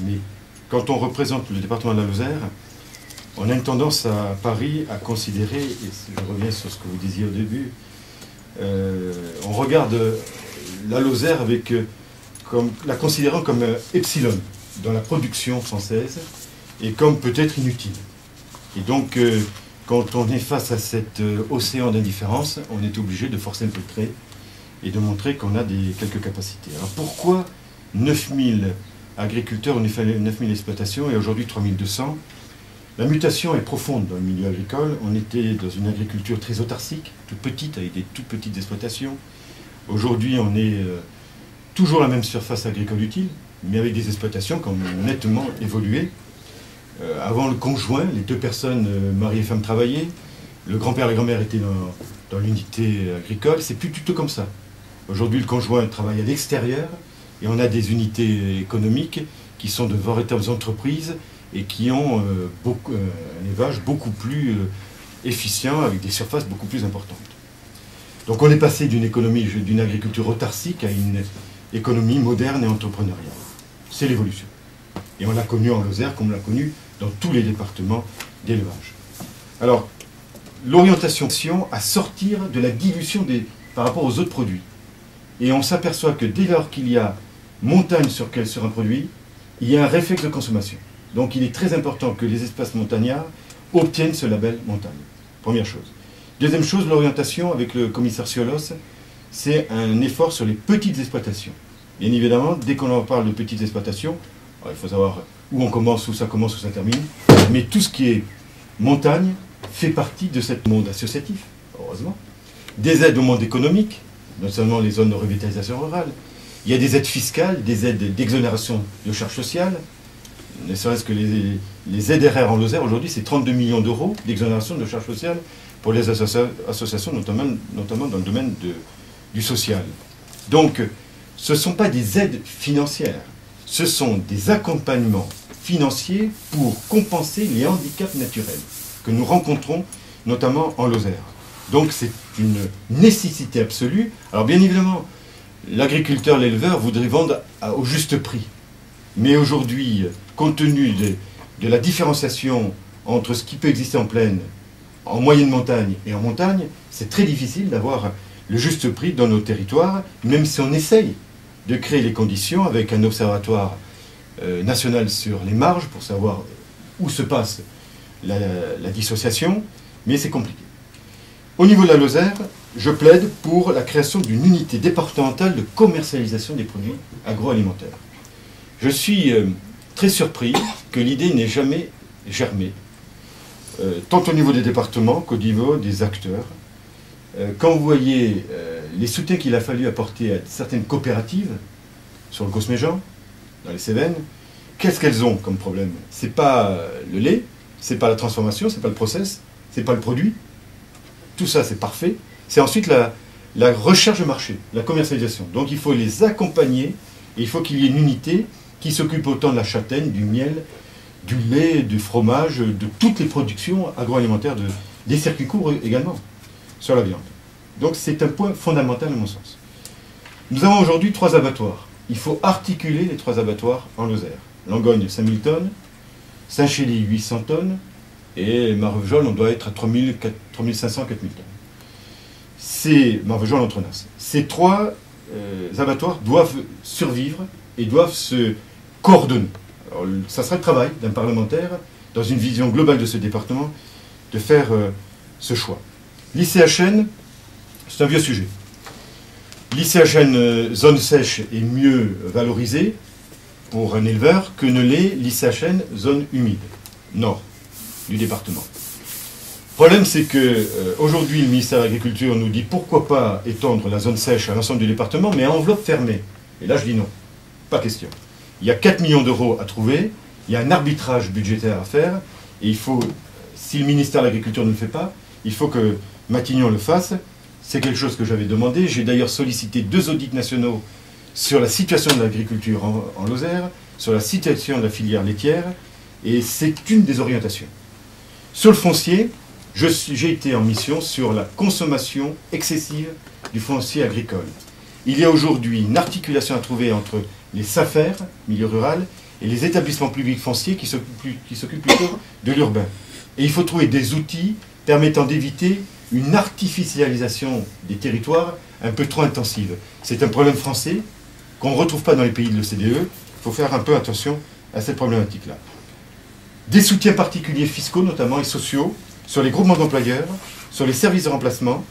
mais quand on représente le département de la Lozère, on a une tendance à Paris à considérer, et je reviens sur ce que vous disiez au début, on regarde la Lozère avec, la considérant comme epsilon dans la production française et comme peut-être inutile. Et donc, quand on est face à cet océan d'indifférence, on est obligé de forcer un peu le trait et de montrer qu'on a quelques capacités. Alors pourquoi 9000 agriculteurs, 9000 exploitations et aujourd'hui 3200 ? La mutation est profonde dans le milieu agricole. On était dans une agriculture très autarcique, toute petite, avec des toutes petites exploitations. Aujourd'hui, on est toujours la même surface agricole utile, mais avec des exploitations qui ont nettement évolué. Avant, le conjoint, les deux personnes, mari et femme, travaillaient. Le grand-père et la grand-mère étaient dans l'unité agricole. C'est plus du tout comme ça. Aujourd'hui, le conjoint travaille à l'extérieur et on a des unités économiques qui sont de véritables entreprises et qui ont un élevage beaucoup plus efficient, avec des surfaces beaucoup plus importantes. Donc on est passé d'une agriculture autarcique à une économie moderne et entrepreneuriale. C'est l'évolution. Et on l'a connu en Lozère comme on l'a connu dans tous les départements d'élevage. Alors, l'orientation à sortir de la dilution par rapport aux autres produits. Et on s'aperçoit que dès lors qu'il y a montagne sur un produit, il y a un réflexe de consommation. Donc il est très important que les espaces montagnards obtiennent ce label montagne. Première chose. Deuxième chose, l'orientation avec le commissaire Ciolos, c'est un effort sur les petites exploitations. Bien évidemment, dès qu'on en parle de petites exploitations, il faut savoir où on commence, où ça termine, mais tout ce qui est montagne fait partie de ce monde associatif, heureusement. Des aides au monde économique, non seulement les zones de revitalisation rurale, il y a des aides fiscales, des aides d'exonération de charges sociales, ne serait-ce que les ZRR en Lozère, aujourd'hui, c'est 32 millions d'euros d'exonération de charges sociales pour les associations, notamment dans le domaine du social. Donc, ce ne sont pas des aides financières, ce sont des accompagnements financiers pour compenser les handicaps naturels que nous rencontrons, notamment en Lozère. Donc, c'est une nécessité absolue. Alors, bien évidemment, l'agriculteur, l'éleveur voudrait vendre au juste prix. Mais aujourd'hui, compte tenu de la différenciation entre ce qui peut exister en plaine, en moyenne montagne et en montagne, c'est très difficile d'avoir le juste prix dans nos territoires, même si on essaye de créer les conditions avec un observatoire national sur les marges pour savoir où se passe la dissociation, mais c'est compliqué. Au niveau de la Lozère, je plaide pour la création d'une unité départementale de commercialisation des produits agroalimentaires. Je suis très surpris que l'idée n'ait jamais germé, tant au niveau des départements qu'au niveau des acteurs. Quand vous voyez les soutiens qu'il a fallu apporter à certaines coopératives, sur le Cosméjean, dans les Cévennes, qu'est-ce qu'elles ont comme problème? C'est pas le lait, c'est pas la transformation, c'est pas le process, c'est pas le produit. Tout ça, c'est parfait. C'est ensuite la recherche de marché, la commercialisation. Donc il faut les accompagner, et il faut qu'il y ait une unité qui s'occupe autant de la châtaigne, du miel, du lait, du fromage, de toutes les productions agroalimentaires, des circuits courts également, sur la viande. Donc c'est un point fondamental à mon sens. Nous avons aujourd'hui 3 abattoirs. Il faut articuler les 3 abattoirs en Lozère. Langogne, 5000 tonnes, Saint-Chély, 800 tonnes, et Marvejols, on doit être à 3500, 4000 tonnes. C'est Marvejols entre Nas. Ces 3 abattoirs doivent survivre et doivent se coordonner. Alors, ça sera le travail d'un parlementaire, dans une vision globale de ce département, de faire ce choix. L'ICHN, c'est un vieux sujet. L'ICHN zone sèche est mieux valorisé pour un éleveur que ne l'est l'ICHN zone humide, nord du département. Le problème, c'est qu'aujourd'hui, le ministère de l'Agriculture nous dit pourquoi pas étendre la zone sèche à l'ensemble du département, mais à enveloppe fermée. Et là, je dis non, pas question. Il y a 4 millions d'euros à trouver, il y a un arbitrage budgétaire à faire, et il faut, si le ministère de l'Agriculture ne le fait pas, il faut que Matignon le fasse. C'est quelque chose que j'avais demandé. J'ai d'ailleurs sollicité 2 audits nationaux sur la situation de l'agriculture en Lozère, sur la situation de la filière laitière, et c'est une des orientations. Sur le foncier, j'ai été en mission sur la consommation excessive du foncier agricole. Il y a aujourd'hui une articulation à trouver entre les SAFER, milieu rural, et les établissements publics fonciers qui s'occupent plutôt de l'urbain. Et il faut trouver des outils permettant d'éviter une artificialisation des territoires un peu trop intensive. C'est un problème français qu'on ne retrouve pas dans les pays de l'OCDE. Il faut faire un peu attention à cette problématique-là. Des soutiens particuliers fiscaux, notamment, et sociaux, sur les groupements d'employeurs, sur les services de remplacement,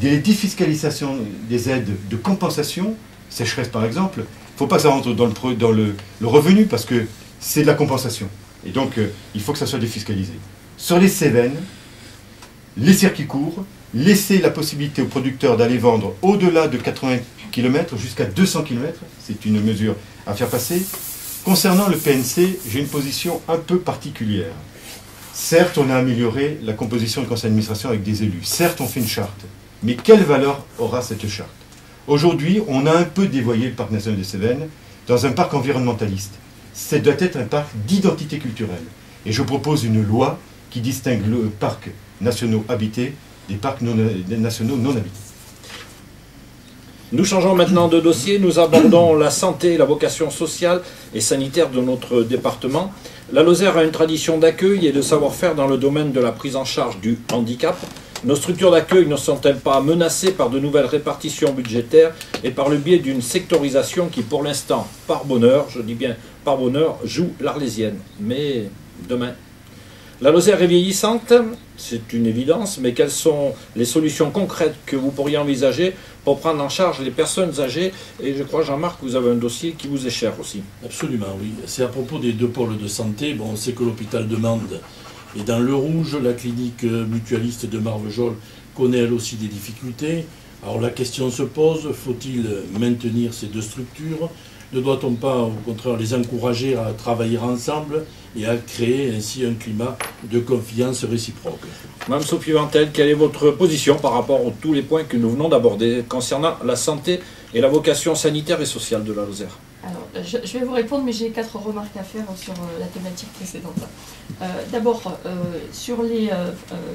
des défiscalisations des aides de compensation, sécheresse par exemple. Il ne faut pas que ça rentre dans le revenu parce que c'est de la compensation. Et donc, il faut que ça soit défiscalisé. Sur les Cévennes, les circuits courts, laisser la possibilité aux producteurs d'aller vendre au-delà de 80 km jusqu'à 200 km, c'est une mesure à faire passer. Concernant le PNC, j'ai une position un peu particulière. Certes, on a amélioré la composition du conseil d'administration avec des élus. Certes, on fait une charte. Mais quelle valeur aura cette charte? Aujourd'hui, on a un peu dévoyé le parc national des Cévennes dans un parc environnementaliste. Ça doit être un parc d'identité culturelle. Et je propose une loi qui distingue le parc nationaux habités des parcs nationaux non habités. Nous changeons maintenant de dossier, nous abordons la santé et la vocation sociale et sanitaire de notre département. La Lozère a une tradition d'accueil et de savoir-faire dans le domaine de la prise en charge du handicap. Nos structures d'accueil ne sont-elles pas menacées par de nouvelles répartitions budgétaires et par le biais d'une sectorisation qui, pour l'instant, par bonheur, je dis bien par bonheur, joue l'Arlésienne. Mais demain... La Lozère est vieillissante, c'est une évidence, mais quelles sont les solutions concrètes que vous pourriez envisager pour prendre en charge les personnes âgées? Et je crois, Jean-Marc, vous avez un dossier qui vous est cher aussi. Absolument, oui. C'est à propos des 2 pôles de santé. Bon, on sait que l'hôpital de Mende est dans le rouge. La clinique mutualiste de Marvejols connaît elle aussi des difficultés. Alors la question se pose, faut-il maintenir ces 2 structures? Ne doit-on pas, au contraire, les encourager à travailler ensemble et à créer ainsi un climat de confiance réciproque? Madame Sophie Ventel, quelle est votre position par rapport à tous les points que nous venons d'aborder concernant la santé et la vocation sanitaire et sociale de la Lozère? Alors, je vais vous répondre, mais j'ai 4 remarques à faire sur la thématique précédente. D'abord, sur les...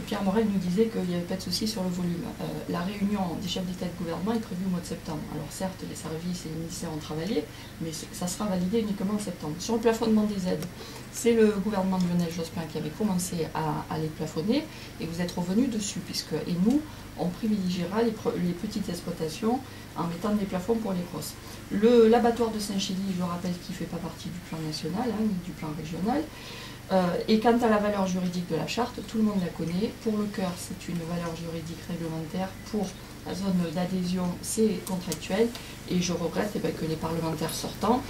Pierre Morel nous disait qu'il n'y avait pas de souci sur le volume. La réunion des chefs d'État et de gouvernement est prévue au mois de septembre. Alors certes, les services et les ministères ont travaillé, mais ça sera validé uniquement en septembre. Sur le plafonnement des aides, c'est le gouvernement de Lionel Jospin qui avait commencé à les plafonner, et vous êtes revenu dessus, et nous, on privilégiera les petites exploitations en mettant des plafonds pour les grosses. L'abattoir de Saint-Chély, je rappelle qu'il ne fait pas partie du plan national, ni du plan régional. Et quant à la valeur juridique de la charte, tout le monde la connaît. Pour le cœur, c'est une valeur juridique réglementaire. Pour la zone d'adhésion, c'est contractuel. Et je regrette que les parlementaires sortants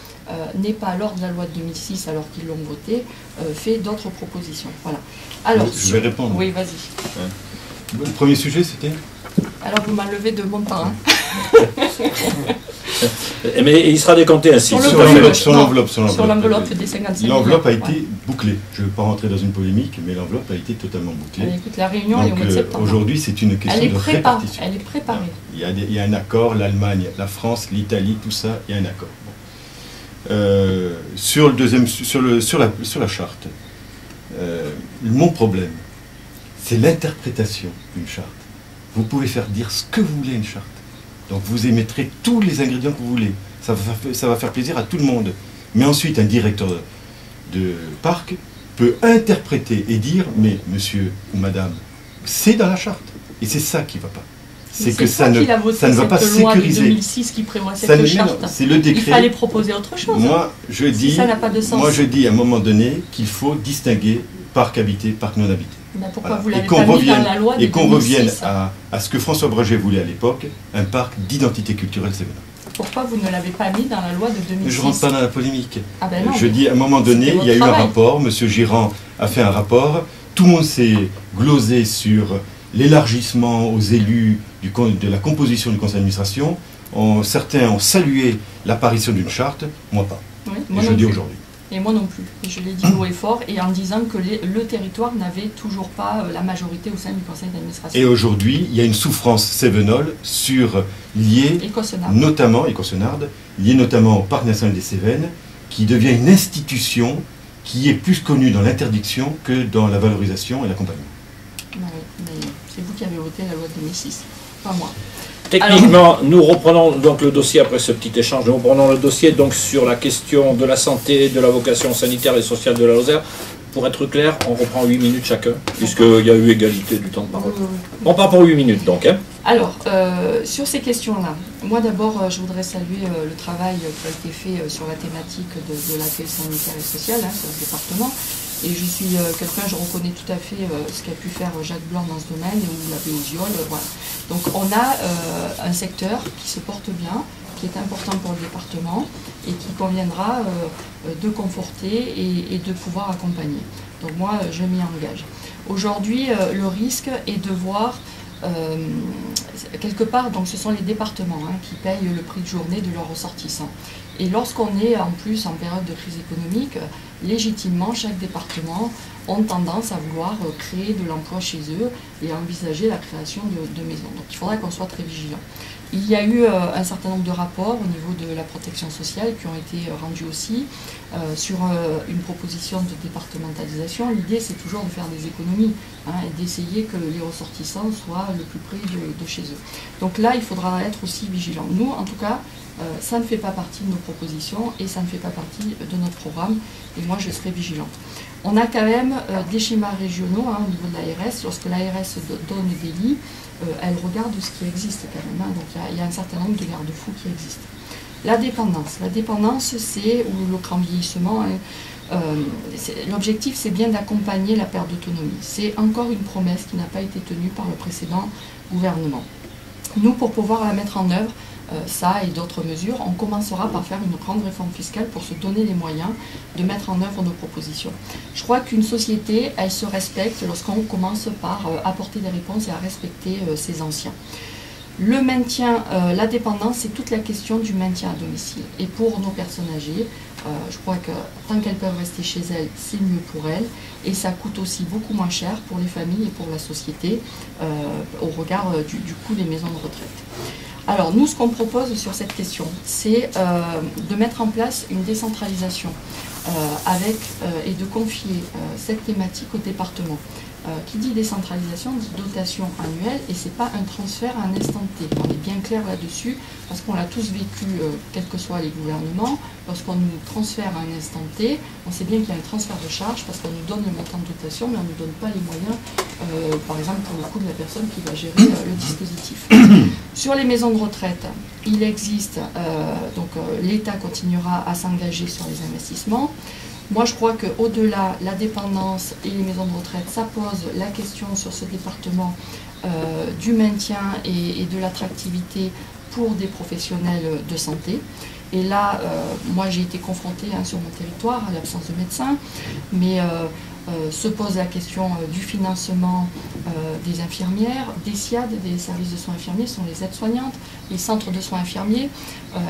n'aient pas, lors de la loi de 2006, alors qu'ils l'ont voté, fait d'autres propositions. Voilà. Alors, je vais répondre. Oui, vas-y. Le premier sujet, c'était? Alors, vous m'enlevez de mon temps. Hein. Mais il sera décompté ainsi. Sur l'enveloppe des 55 millions. L'enveloppe a été bouclée. Je ne veux pas rentrer dans une polémique, mais l'enveloppe a été totalement bouclée. Écoute, la réunion est au mois de septembre. Aujourd'hui, c'est une question de répartition. Elle est préparée. Il y a un accord, l'Allemagne, la France, l'Italie, tout ça, il y a un accord. Sur la charte, mon problème, c'est l'interprétation d'une charte. Vous pouvez faire dire ce que vous voulez à une charte. Donc vous émettrez tous les ingrédients que vous voulez. Ça va faire plaisir à tout le monde. Mais ensuite, un directeur de parc peut interpréter et dire « Mais monsieur ou madame, c'est dans la charte. » Et c'est ça qui ne va pas. C'est que ça ne va pas sécuriser. 2006 qui prévoit cette charte. C'est le décret. Il fallait proposer autre chose. Moi, je dis, ça n'a pas de sens. Moi, je dis à un moment donné qu'il faut distinguer parc habité, parc non habité. Ben pourquoi vous l'avez pas mis dans la loi de 2006 ? Et qu'on revienne à ce que François Breget voulait à l'époque, un parc d'identité culturelle sévénin. Pourquoi vous ne l'avez pas mis dans la loi de 2006 ? Je ne rentre pas dans la polémique. Ah ben non, je dis à un moment donné, il y a eu un rapport, M. Girand a fait un rapport, tout le monde s'est glosé sur l'élargissement aux élus de la composition du conseil d'administration. Certains ont salué l'apparition d'une charte, moi pas. Oui, et je le dis aujourd'hui. Et moi non plus. Et je l'ai dit haut et fort, et en disant que le territoire n'avait toujours pas la majorité au sein du conseil d'administration. Et aujourd'hui, il y a une souffrance cévenole liée notamment au Parc national des Cévennes, qui devient une institution qui est plus connue dans l'interdiction que dans la valorisation et l'accompagnement. Oui, mais c'est vous qui avez voté la loi de 2006, pas moi. Techniquement, nous reprenons donc le dossier après ce petit échange. Nous reprenons le dossier donc sur la question de la santé, de la vocation sanitaire et sociale de la Lozère. Pour être clair, on reprend 8 minutes chacun, puisqu'il y a eu égalité du temps de parole. On part pour 8 minutes donc. Hein. Alors, sur ces questions-là, moi d'abord, je voudrais saluer le travail qui a été fait sur la thématique de l'accueil sanitaire et social sur le département. Et je suis je reconnais tout à fait ce qu'a pu faire Jacques Blanc dans ce domaine, ou la Béosiole, voilà. Donc on a un secteur qui se porte bien, qui est important pour le département, et qui conviendra de conforter et de pouvoir accompagner. Donc moi, je m'y engage. Aujourd'hui, le risque est de voir, quelque part, donc ce sont les départements qui payent le prix de journée de leurs ressortissants. Et lorsqu'on est en plus en période de crise économique, légitimement, chaque département ont tendance à vouloir créer de l'emploi chez eux et à envisager la création de maisons. Donc il faudra qu'on soit très vigilant. Il y a eu un certain nombre de rapports au niveau de la protection sociale qui ont été rendus aussi sur une proposition de départementalisation. L'idée, c'est toujours de faire des économies et d'essayer que les ressortissants soient le plus près de chez eux. Donc là, il faudra être aussi vigilant. Nous, en tout cas, ça ne fait pas partie de nos propositions et ça ne fait pas partie de notre programme. Et moi, je serai vigilante. On a quand même des schémas régionaux au niveau de l'ARS. Lorsque l'ARS donne des lits, elle regarde ce qui existe quand même. Donc il y a un certain nombre de garde-fous qui existent. La dépendance, c'est, ou le grand vieillissement, l'objectif c'est bien d'accompagner la perte d'autonomie. C'est encore une promesse qui n'a pas été tenue par le précédent gouvernement. Nous, pour pouvoir la mettre en œuvre, ça et d'autres mesures, on commencera par faire une grande réforme fiscale pour se donner les moyens de mettre en œuvre nos propositions. Je crois qu'une société, elle se respecte lorsqu'on commence par apporter des réponses et à respecter ses anciens. Le maintien, la dépendance, c'est toute la question du maintien à domicile. Et pour nos personnes âgées, je crois que tant qu'elles peuvent rester chez elles, c'est mieux pour elles. Et ça coûte aussi beaucoup moins cher pour les familles et pour la société au regard du coût des maisons de retraite. Alors nous, ce qu'on propose sur cette question, c'est de mettre en place une décentralisation et de confier cette thématique au département. Qui dit décentralisation dit dotation annuelle et c'est pas un transfert à un instant T. On est bien clair là-dessus parce qu'on l'a tous vécu, quels que soient les gouvernements. Lorsqu'on nous transfère à un instant T, on sait bien qu'il y a un transfert de charge parce qu'on nous donne le montant de dotation mais on ne nous donne pas les moyens, par exemple pour le coût de la personne qui va gérer le dispositif. Sur les maisons de retraite, il existe, l'État continuera à s'engager sur les investissements. Moi, je crois qu'au-delà, la dépendance et les maisons de retraite, ça pose la question sur ce département du maintien et de l'attractivité pour des professionnels de santé. Et là, moi, j'ai été confrontée sur mon territoire à l'absence de médecins, mais se pose la question du financement des infirmières, des SIAD, des services de soins infirmiers, sont les aides-soignantes, les centres de soins infirmiers.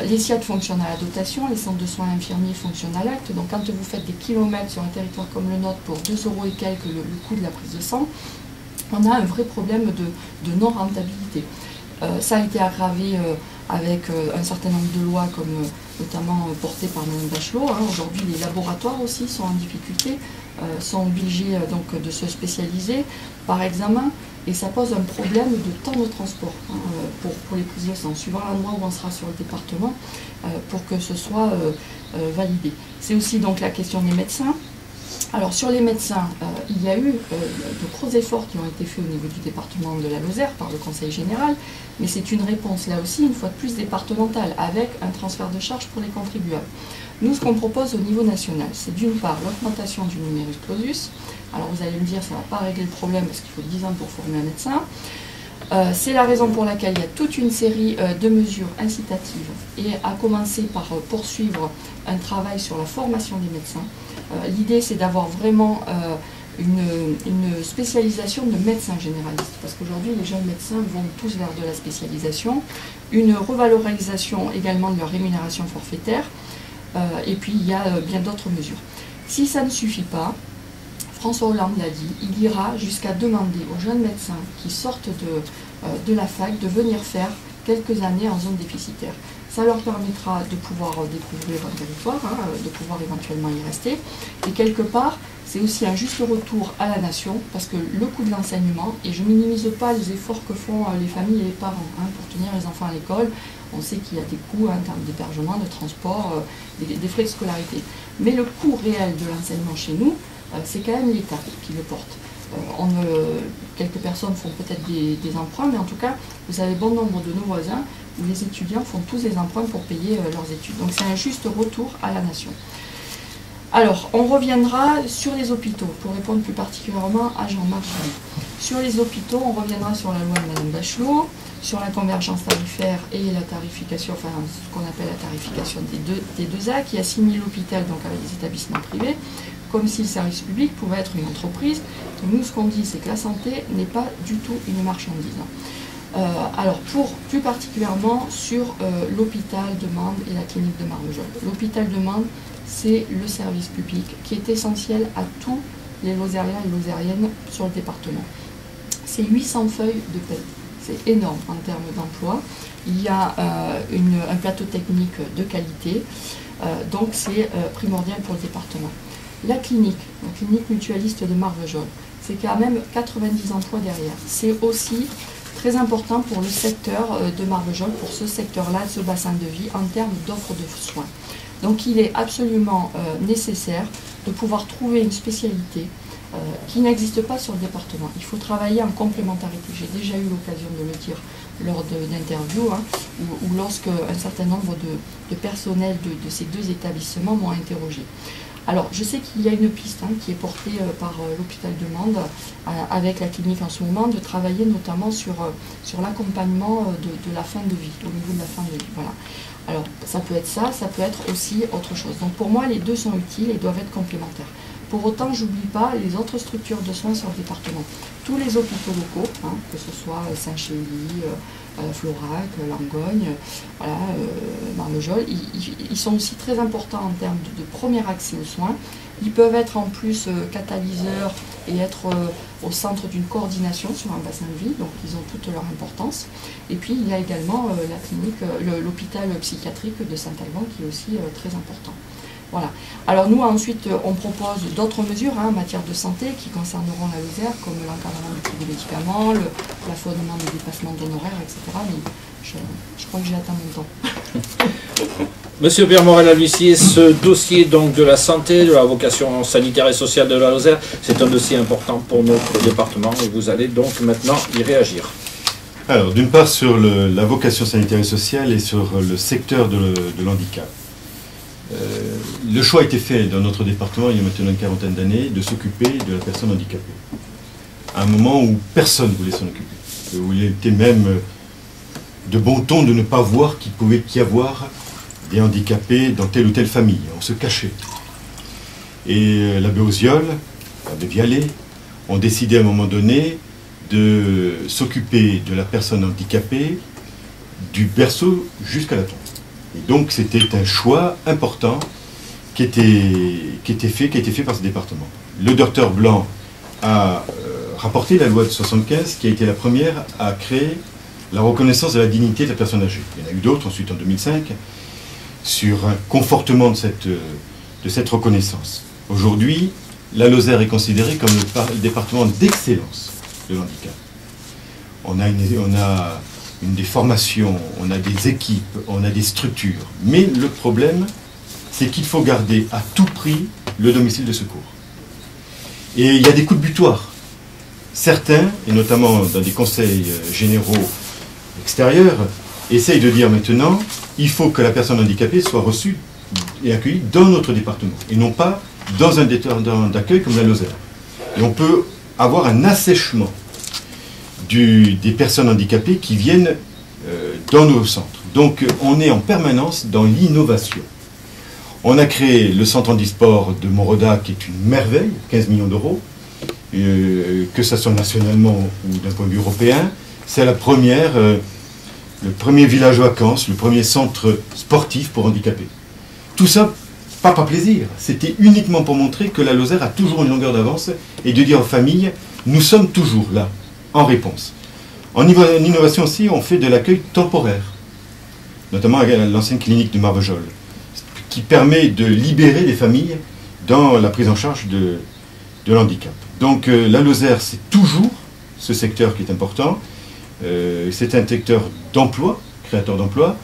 Les SIAD fonctionnent à la dotation, les centres de soins infirmiers fonctionnent à l'acte. Donc quand vous faites des kilomètres sur un territoire comme le nôtre pour 2 € et quelques le coût de la prise de sang, on a un vrai problème de non-rentabilité. Ça a été aggravé avec un certain nombre de lois, comme notamment portées par Mme Bachelot. Aujourd'hui, les laboratoires aussi sont en difficulté, sont obligés donc de se spécialiser par examen, et ça pose un problème de temps de transport pour les prises de sang, suivant l'endroit où on sera sur le département, pour que ce soit validé. C'est aussi donc la question des médecins. Alors sur les médecins, il y a eu de gros efforts qui ont été faits au niveau du département de la Lozère par le Conseil général, mais c'est une réponse là aussi, une fois de plus, départementale, avec un transfert de charges pour les contribuables. Nous, ce qu'on propose au niveau national, c'est d'une part l'augmentation du numerus clausus. Alors vous allez me dire, ça ne va pas régler le problème parce qu'il faut 10 ans pour former un médecin. C'est la raison pour laquelle il y a toute une série de mesures incitatives, et à commencer par poursuivre un travail sur la formation des médecins. L'idée, c'est d'avoir vraiment une spécialisation de médecins généralistes, parce qu'aujourd'hui, les jeunes médecins vont tous vers de la spécialisation, une revalorisation également de leur rémunération forfaitaire, et puis il y a bien d'autres mesures. Si ça ne suffit pas, François Hollande l'a dit, il ira jusqu'à demander aux jeunes médecins qui sortent de la fac de venir faire quelques années en zone déficitaire. Ça leur permettra de pouvoir découvrir un territoire, de pouvoir éventuellement y rester. Et quelque part, c'est aussi un juste retour à la nation, parce que le coût de l'enseignement, et je ne minimise pas les efforts que font les familles et les parents pour tenir les enfants à l'école. On sait qu'il y a des coûts en termes d'hébergement, de transport, des frais de scolarité. Mais le coût réel de l'enseignement chez nous, c'est quand même l'État qui le porte. Quelques personnes font peut-être des emprunts, mais en tout cas, vous avez bon nombre de nos voisins où les étudiants font tous des emprunts pour payer leurs études. Donc c'est un juste retour à la nation. Alors, on reviendra sur les hôpitaux, pour répondre plus particulièrement à Jean-Marc Gillet. Sur les hôpitaux, on reviendra sur la loi de Mme Bachelot, sur la convergence tarifaire et la tarification, enfin ce qu'on appelle la tarification des 2A, qui assimile l'hôpital donc avec les établissements privés, comme si le service public pouvait être une entreprise. Et nous, ce qu'on dit, c'est que la santé n'est pas du tout une marchandise. Alors, plus particulièrement sur l'hôpital de Mende et la clinique de Marvejols. L'hôpital de Mende, c'est le service public qui est essentiel à tous les Lozériens et Lozériennes sur le département. C'est 800 feuilles de paie. C'est énorme en termes d'emploi. Il y a un plateau technique de qualité, donc c'est primordial pour le département. La clinique mutualiste de Marvejols, c'est quand même 90 emplois derrière. C'est aussi très important pour le secteur de Marvejols, pour ce secteur-là, ce bassin de vie, en termes d'offres de soins. Donc il est absolument nécessaire de pouvoir trouver une spécialité qui n'existe pas sur le département. Il faut travailler en complémentarité. J'ai déjà eu l'occasion de le dire lors d'interviews, ou lorsque un certain nombre de personnels de ces deux établissements m'ont interrogé. Alors, je sais qu'il y a une piste qui est portée par l'hôpital de Mende avec la clinique en ce moment, de travailler notamment sur l'accompagnement de la fin de vie, au niveau de la fin de vie. Voilà. Alors, ça peut être ça, ça peut être aussi autre chose. Donc pour moi, les deux sont utiles et doivent être complémentaires. Pour autant, j'oublie pas les autres structures de soins sur le département. Tous les hôpitaux locaux, que ce soit Saint-Chély, Florac, Langogne, voilà, Marvejols, ils sont aussi très importants en termes de premier accès aux soins. Ils peuvent être en plus catalyseurs et être au centre d'une coordination sur un bassin de vie, donc ils ont toute leur importance. Et puis il y a également la clinique, l'hôpital psychiatrique de Saint-Alban qui est aussi très important. Voilà. Alors nous ensuite on propose d'autres mesures en matière de santé qui concerneront la Lozère, comme l'encadrement du prix des médicaments, le plafonnement des dépassements d'honoraires, etc. Mais je crois que j'ai atteint mon temps. Monsieur Pierre Morel-L'Huissier, ce dossier donc de la santé, de la vocation sanitaire et sociale de la Lozère, c'est un dossier important pour notre département et vous allez donc maintenant y réagir. Alors, d'une part sur la vocation sanitaire et sociale et sur le secteur de l'handicap. Le choix a été fait dans notre département il y a maintenant une quarantaine d'années de s'occuper de la personne handicapée. À un moment où personne ne voulait s'en occuper. Où il était même de bon ton de ne pas voir qu'il pouvait y avoir des handicapés dans telle ou telle famille. On se cachait. Et l'abbé Oziol de Vialet, ont décidé à un moment donné de s'occuper de la personne handicapée du berceau jusqu'à la tombe. Et donc c'était un choix important qui a été fait par ce département. Le docteur Blanc a rapporté la loi de 1975 qui a été la première à créer la reconnaissance de la dignité de la personne âgée. Il y en a eu d'autres ensuite en 2005 sur un confortement de cette reconnaissance. Aujourd'hui, la Lozère est considérée comme le département d'excellence de l'handicap. On a une des formations, on a des équipes, on a des structures. Mais le problème, c'est qu'il faut garder à tout prix le domicile de secours. Et il y a des coups de butoir. Certains, et notamment dans des conseils généraux extérieurs, essayent de dire maintenant, il faut que la personne handicapée soit reçue et accueillie dans notre département, et non pas dans un département d'accueil comme la Lozère. Et on peut avoir un assèchement des personnes handicapées qui viennent dans nos centres. Donc on est en permanence dans l'innovation. On a créé le centre handisport de Moroda, qui est une merveille, 15 millions d'euros, que ce soit nationalement ou d'un point de vue européen. C'est le premier village vacances, le premier centre sportif pour handicapés. Tout ça, pas par plaisir, c'était uniquement pour montrer que la Lozère a toujours une longueur d'avance et de dire aux familles, nous sommes toujours là, en réponse. En innovation aussi, on fait de l'accueil temporaire, notamment à l'ancienne clinique de Marvejols, qui permet de libérer les familles dans la prise en charge de l'handicap. Donc la Lozère, c'est toujours ce secteur qui est important. C'est un secteur d'emploi, créateur d'emploi.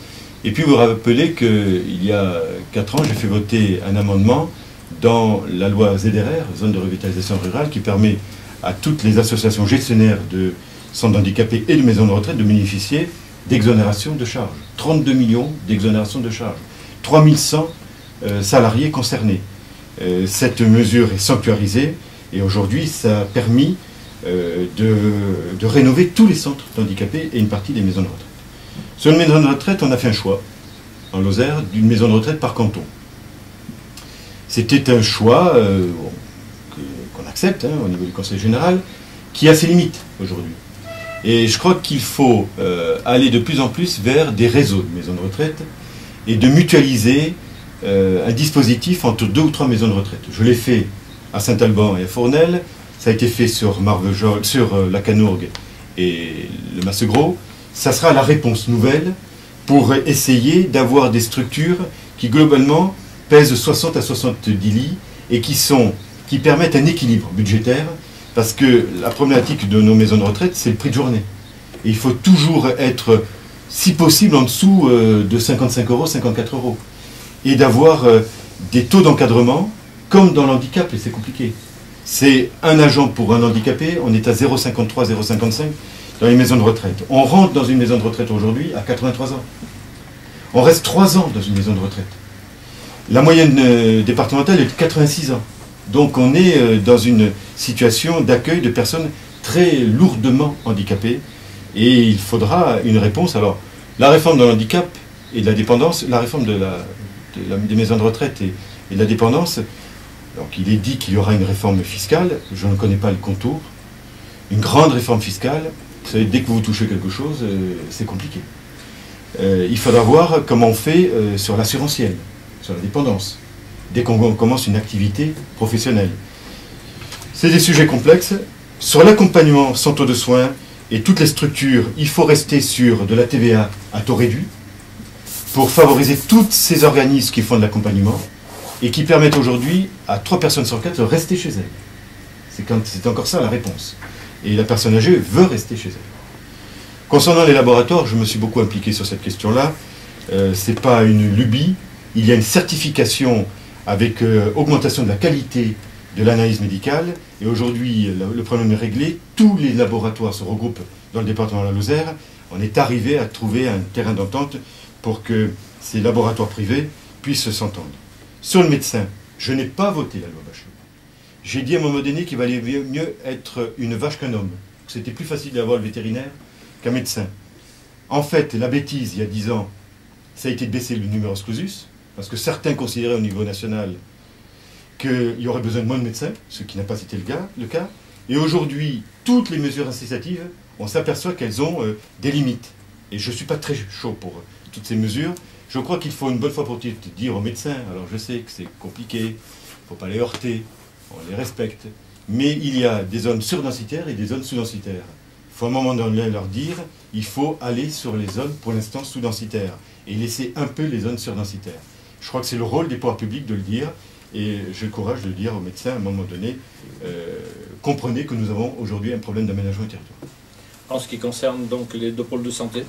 Et puis vous rappelez qu'il y a 4 ans, j'ai fait voter un amendement dans la loi ZRR, zone de revitalisation rurale, qui permet à toutes les associations gestionnaires de centres handicapés et de maisons de retraite de bénéficier d'exonération de charges. 32 millions d'exonération de charges. 3100 salariés concernés. Cette mesure est sanctuarisée et aujourd'hui ça a permis de rénover tous les centres d'handicapés et une partie des maisons de retraite. Sur une maison de retraite, on a fait un choix, en Lozère, d'une maison de retraite par canton. C'était un choix qu'on accepte au niveau du Conseil général, qui a ses limites aujourd'hui. Et je crois qu'il faut aller de plus en plus vers des réseaux de maisons de retraite et de mutualiser un dispositif entre 2 ou 3 maisons de retraite. Je l'ai fait à Saint-Alban et à Fournel, ça a été fait sur Marvejols, sur la Canourgue et le Massegros. Ça sera la réponse nouvelle pour essayer d'avoir des structures qui globalement pèsent 60 à 70 lits et qui permettent un équilibre budgétaire, parce que la problématique de nos maisons de retraite, c'est le prix de journée. Et il faut toujours être, si possible, en dessous de 55 euros, 54 euros. Et d'avoir des taux d'encadrement, comme dans l'handicap, et c'est compliqué. C'est un agent pour un handicapé, on est à 0,53, 0,55 dans les maisons de retraite. On rentre dans une maison de retraite aujourd'hui à 83 ans. On reste 3 ans dans une maison de retraite. La moyenne départementale est de 86 ans. Donc on est dans une situation d'accueil de personnes très lourdement handicapées et il faudra une réponse. Alors, la réforme de l'handicap et de la dépendance, la réforme des maisons de retraite et de la dépendance, donc il est dit qu'il y aura une réforme fiscale, je ne connais pas le contour, une grande réforme fiscale. Vous savez, dès que vous touchez quelque chose, c'est compliqué. Il faudra voir comment on fait sur l'assurantiel, sur la dépendance, dès qu'on commence une activité professionnelle. C'est des sujets complexes. Sur l'accompagnement centre de soins et toutes les structures, il faut rester sur de la TVA à taux réduit pour favoriser tous ces organismes qui font de l'accompagnement et qui permettent aujourd'hui à 3 personnes sur 4 de rester chez elles. C'est encore ça la réponse. Et la personne âgée veut rester chez elle. Concernant les laboratoires, je me suis beaucoup impliqué sur cette question-là. Ce n'est pas une lubie. Il y a une certification avec augmentation de la qualité de l'analyse médicale. Et aujourd'hui, le problème est réglé. Tous les laboratoires se regroupent dans le département de la Lozère. On est arrivé à trouver un terrain d'entente pour que ces laboratoires privés puissent s'entendre. Sur le médecin, je n'ai pas voté la loi Bachelot. J'ai dit à un moment donné qu'il valait mieux être une vache qu'un homme. C'était plus facile d'avoir le vétérinaire qu'un médecin. En fait, la bêtise, il y a 10 ans, ça a été de baisser le numerus clausus, parce que certains considéraient au niveau national qu'il y aurait besoin de moins de médecins, ce qui n'a pas été le cas. Et aujourd'hui, toutes les mesures incitatives, on s'aperçoit qu'elles ont des limites. Et je ne suis pas très chaud pour toutes ces mesures. Je crois qu'il faut une bonne fois pour toutes dire aux médecins, alors je sais que c'est compliqué, il ne faut pas les heurter, on les respecte, mais il y a des zones surdensitaires et des zones sous-densitaires. Il faut à un moment donné leur dire, il faut aller sur les zones pour l'instant sous-densitaires et laisser un peu les zones surdensitaires. Je crois que c'est le rôle des pouvoirs publics de le dire, et j'ai le courage de le dire aux médecins à un moment donné, comprenez que nous avons aujourd'hui un problème d'aménagement du territoire. En ce qui concerne donc les 2 pôles de santé?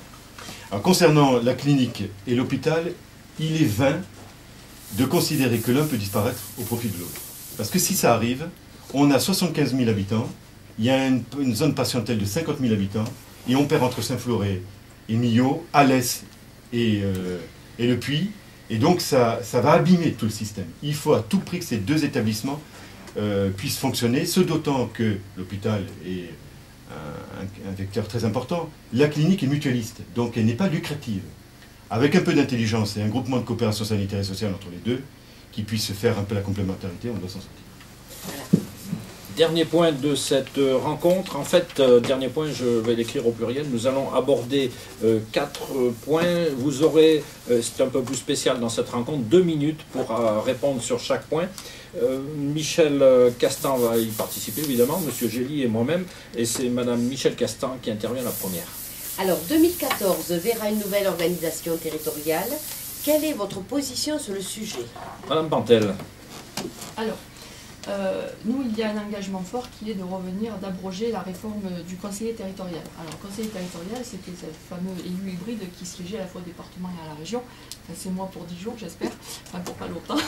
Alors, concernant la clinique et l'hôpital, il est vain de considérer que l'un peut disparaître au profit de l'autre. Parce que si ça arrive, on a 75 000 habitants, il y a une zone patientèle de 50 000 habitants, et on perd entre Saint-Floré et Millau, Alès et Le Puy, et donc ça va abîmer tout le système. Il faut à tout prix que ces 2 établissements puissent fonctionner, ce d'autant que l'hôpital est un vecteur très important. La clinique est mutualiste, donc elle n'est pas lucrative. Avec un peu d'intelligence et un groupement de coopération sanitaire et sociale entre les deux, qui puisse faire un peu la complémentarité, on doit s'en sortir. Dernier point de cette rencontre, en fait, dernier point, je vais l'écrire au pluriel, nous allons aborder 4 points. Vous aurez, c'est un peu plus spécial dans cette rencontre, 2 minutes pour répondre sur chaque point. Michel Castan va y participer, évidemment, Monsieur Gély et moi-même, et c'est Madame Michel Castan qui intervient la première. Alors, 2014 verra une nouvelle organisation territoriale. Quelle est votre position sur le sujet? Madame Pantel. Alors, nous, il y a un engagement fort qui est de revenir, d'abroger la réforme du conseiller territorial. Alors, le conseiller territorial, c'était ce fameux élu hybride qui siégeait à la fois au département et à la région. Enfin, c'est moi pour 10 jours, j'espère, enfin pour pas longtemps.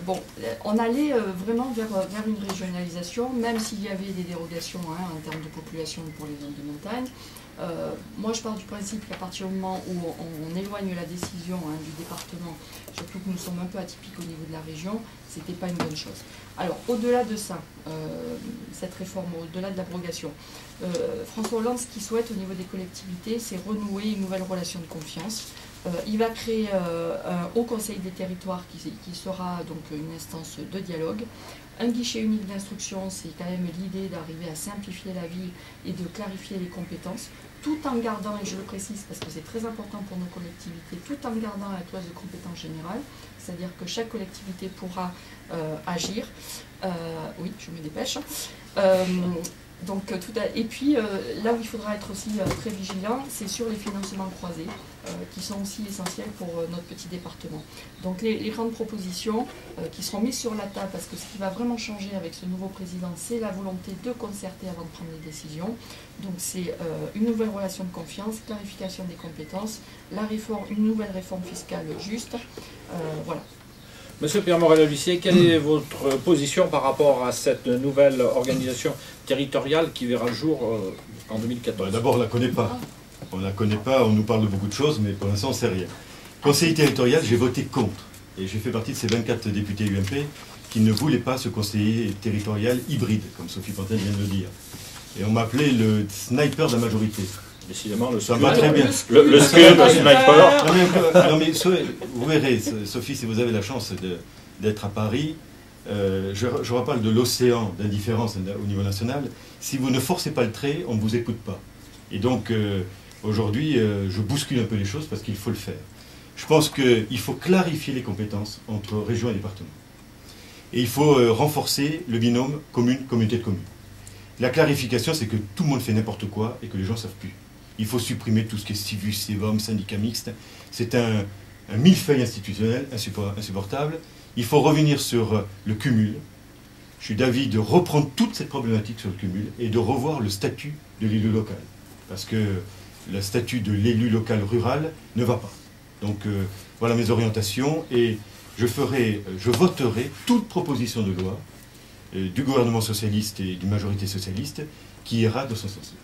Bon, on allait vraiment vers une régionalisation, même s'il y avait des dérogations en termes de population pour les zones de montagne. Moi, je pars du principe qu'à partir du moment où on éloigne la décision du département, surtout que nous sommes un peu atypiques au niveau de la région, c'était pas une bonne chose. Alors, au-delà de ça, cette réforme, au-delà de l'abrogation, François Hollande, ce qu'il souhaite au niveau des collectivités, c'est renouer une nouvelle relation de confiance. Il va créer un haut conseil des territoires qui sera donc une instance de dialogue. Un guichet unique d'instruction, c'est quand même l'idée d'arriver à simplifier la vie et de clarifier les compétences, tout en gardant, et je le précise parce que c'est très important pour nos collectivités, tout en gardant la clause de compétence générale, c'est-à-dire que chaque collectivité pourra agir. Oui, je me dépêche. Donc, et puis, là où il faudra être aussi très vigilant, c'est sur les financements croisés, qui sont aussi essentiels pour notre petit département. Donc, les grandes propositions qui seront mises sur la table, parce que ce qui va vraiment changer avec ce nouveau président, c'est la volonté de concerter avant de prendre les décisions. Donc, c'est une nouvelle relation de confiance, clarification des compétences, une nouvelle réforme fiscale juste. Voilà. Monsieur Pierre Morel-Lussier, quelle est votre position par rapport à cette nouvelle organisation territoriale qui verra le jour en 2014? D'abord, on ne la connaît pas. On ne la connaît pas, on nous parle de beaucoup de choses, mais pour l'instant, on ne sait rien. Conseiller territorial, j'ai voté contre. Et j'ai fait partie de ces 24 députés UMP qui ne voulaient pas ce conseiller territorial hybride, comme Sophie Pantel vient de le dire. Et on m'appelait le sniper de la majorité. Décidément, ça va très bien. Le sniper. Non mais vous verrez, Sophie, si vous avez la chance d'être à Paris, je reparle de l'océan d'indifférence au niveau national. Si vous ne forcez pas le trait, on ne vous écoute pas. Et donc, aujourd'hui, je bouscule un peu les choses parce qu'il faut le faire. Je pense qu'il faut clarifier les compétences entre région et département. Et il faut renforcer le binôme commune-communauté de communes. La clarification, c'est que tout le monde fait n'importe quoi et que les gens ne savent plus. Il faut supprimer tout ce qui est civus, sévum, syndicat mixte. C'est un millefeuille institutionnel insupportable. Il faut revenir sur le cumul. Je suis d'avis de reprendre toute cette problématique sur le cumul et de revoir le statut de l'élu local. Parce que le statut de l'élu local rural ne va pas. Donc voilà mes orientations et je voterai toute proposition de loi du gouvernement socialiste et d'une majorité socialiste qui ira dans ce sens-là.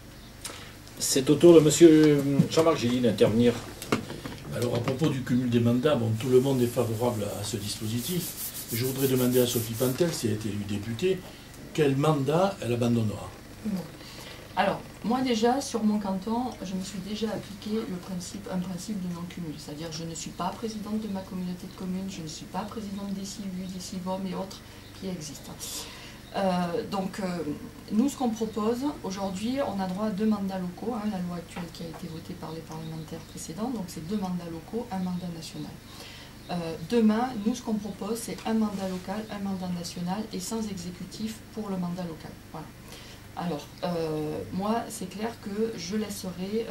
C'est au tour de M. Jean-Marc Gély d'intervenir. Alors à propos du cumul des mandats, bon, tout le monde est favorable à ce dispositif. Je voudrais demander à Sophie Pantel, si elle est élue députée, quel mandat elle abandonnera. Alors, moi déjà, sur mon canton, je me suis déjà appliqué un principe de non-cumul. C'est-à-dire, je ne suis pas présidente de ma communauté de communes, je ne suis pas présidente des CIVU, des CIVOM et autres qui existent. Nous, ce qu'on propose, aujourd'hui, on a droit à 2 mandats locaux, hein, la loi actuelle qui a été votée par les parlementaires précédents, donc c'est 2 mandats locaux, un mandat national. Demain, nous, ce qu'on propose, c'est un mandat local, un mandat national et sans exécutif pour le mandat local. Voilà. Alors, moi, c'est clair que je laisserai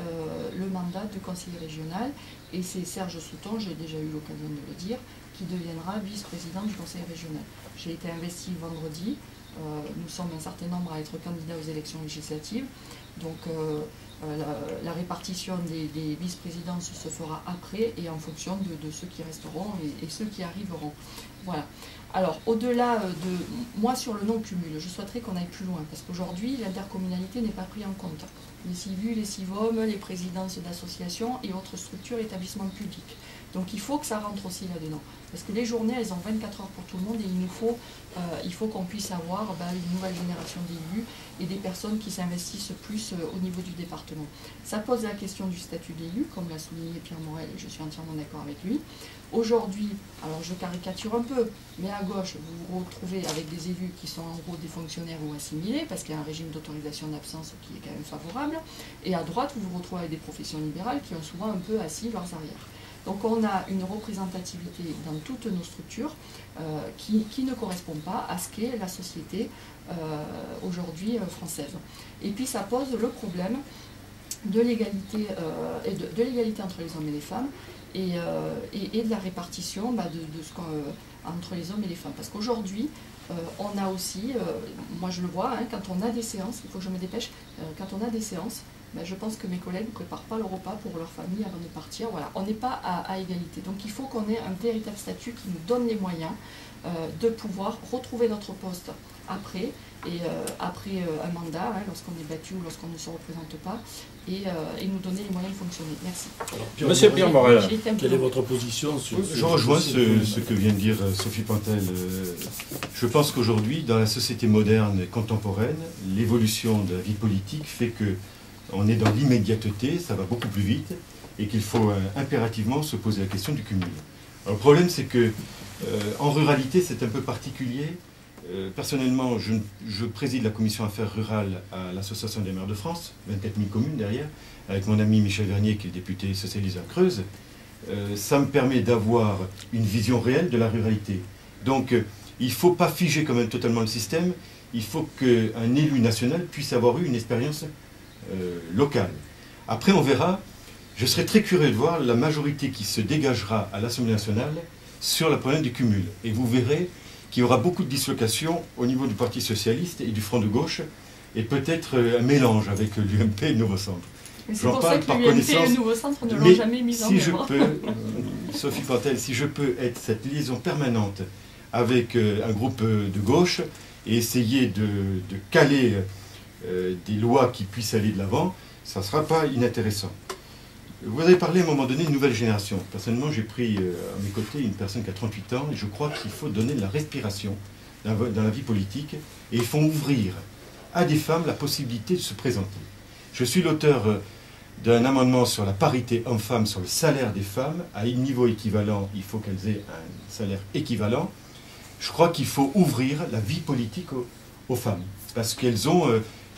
le mandat de conseiller régional et c'est Serge Souton, j'ai déjà eu l'occasion de le dire, qui deviendra vice-président du conseil régional. J'ai été investie vendredi, nous sommes un certain nombre à être candidats aux élections législatives, donc la répartition des vice-présidences se fera après et en fonction de ceux qui resteront et ceux qui arriveront. Voilà. Alors, au-delà de... Moi, sur le non-cumul, je souhaiterais qu'on aille plus loin, parce qu'aujourd'hui, l'intercommunalité n'est pas prise en compte. Les CIVU, les CIVOM, les présidences d'associations et autres structures, établissements publics. Donc il faut que ça rentre aussi là-dedans. Parce que les journées, elles ont 24 heures pour tout le monde et il faut qu'on puisse avoir une nouvelle génération d'élus et des personnes qui s'investissent plus au niveau du département. Ça pose la question du statut d'élu, comme l'a souligné Pierre Morel, et je suis entièrement d'accord avec lui. Aujourd'hui, alors je caricature un peu, mais à gauche, vous vous retrouvez avec des élus qui sont en gros des fonctionnaires ou assimilés, parce qu'il y a un régime d'autorisation d'absence qui est quand même favorable, et à droite, vous vous retrouvez avec des professions libérales qui ont souvent un peu assis leurs arrières. Donc on a une représentativité dans toutes nos structures qui ne correspond pas à ce qu'est la société aujourd'hui française. Et puis ça pose le problème de l'égalité entre les hommes et les femmes et de la répartition entre les hommes et les femmes. Parce qu'aujourd'hui, on a aussi, moi je le vois, hein, quand on a des séances, il faut que je me dépêche, quand on a des séances, je pense que mes collègues ne préparent pas le repas pour leur famille avant de partir. Voilà, on n'est pas à égalité. Donc il faut qu'on ait un véritable statut qui nous donne les moyens de pouvoir retrouver notre poste après un mandat, hein, lorsqu'on est battu ou lorsqu'on ne se représente pas, et nous donner les moyens de fonctionner. Merci. Alors, Monsieur Pierre Morel, quelle est votre position sur Je rejoins ce que vient de dire Sophie Pantel. Je pense qu'aujourd'hui, dans la société moderne et contemporaine, l'évolution de la vie politique fait que on est dans l'immédiateté, ça va beaucoup plus vite, et qu'il faut impérativement se poser la question du cumul. Alors, le problème, c'est que en ruralité, c'est un peu particulier. Personnellement, je préside la commission affaires rurales à l'Association des maires de France, 24 000 communes derrière, avec mon ami Michel Vernier, qui est député socialiste à Creuse. Ça me permet d'avoir une vision réelle de la ruralité. Donc, il ne faut pas figer quand même totalement le système. Il faut qu'un élu national puisse avoir eu une expérience locale. Après, on verra. Je serais très curieux de voir la majorité qui se dégagera à l'Assemblée nationale sur le problème du cumul. Et vous verrez qu'il y aura beaucoup de dislocations au niveau du Parti socialiste et du Front de gauche, et peut-être un mélange avec l'UMP et le Nouveau Centre. Mais c'est pour ça que l'UMP et le Nouveau Centre ne l'ont jamais mis en œuvre. Sophie Pantel, si je peux être cette liaison permanente avec un groupe de gauche et essayer de caler des lois qui puissent aller de l'avant, ça ne sera pas inintéressant. Vous avez parlé à un moment donné de nouvelle génération. Personnellement, j'ai pris à mes côtés une personne qui a 38 ans et je crois qu'il faut donner de la respiration dans la vie politique et il faut ouvrir à des femmes la possibilité de se présenter. Je suis l'auteur d'un amendement sur la parité homme-femme, sur le salaire des femmes. À un niveau équivalent, il faut qu'elles aient un salaire équivalent. Je crois qu'il faut ouvrir la vie politique aux femmes parce qu'elles ont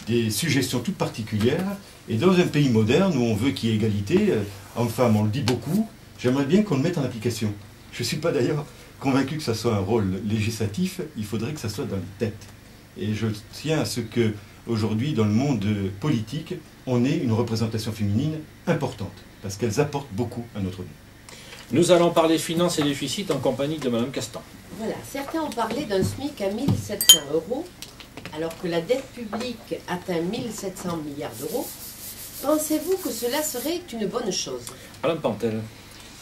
des suggestions toutes particulières. Et dans un pays moderne où on veut qu'il y ait égalité, homme-femme, on le dit beaucoup, j'aimerais bien qu'on le mette en application. Je ne suis pas d'ailleurs convaincu que ça soit un rôle législatif, il faudrait que ça soit dans les têtes. Et je tiens à ce que, aujourd'hui, dans le monde politique, on ait une représentation féminine importante, parce qu'elles apportent beaucoup à notre vie. Nous allons parler finances et déficit en compagnie de Mme Castan. Voilà, certains ont parlé d'un SMIC à 1 700 €, alors que la dette publique atteint 1 700 milliards d'euros. Pensez-vous que cela serait une bonne chose? Alain Pantel.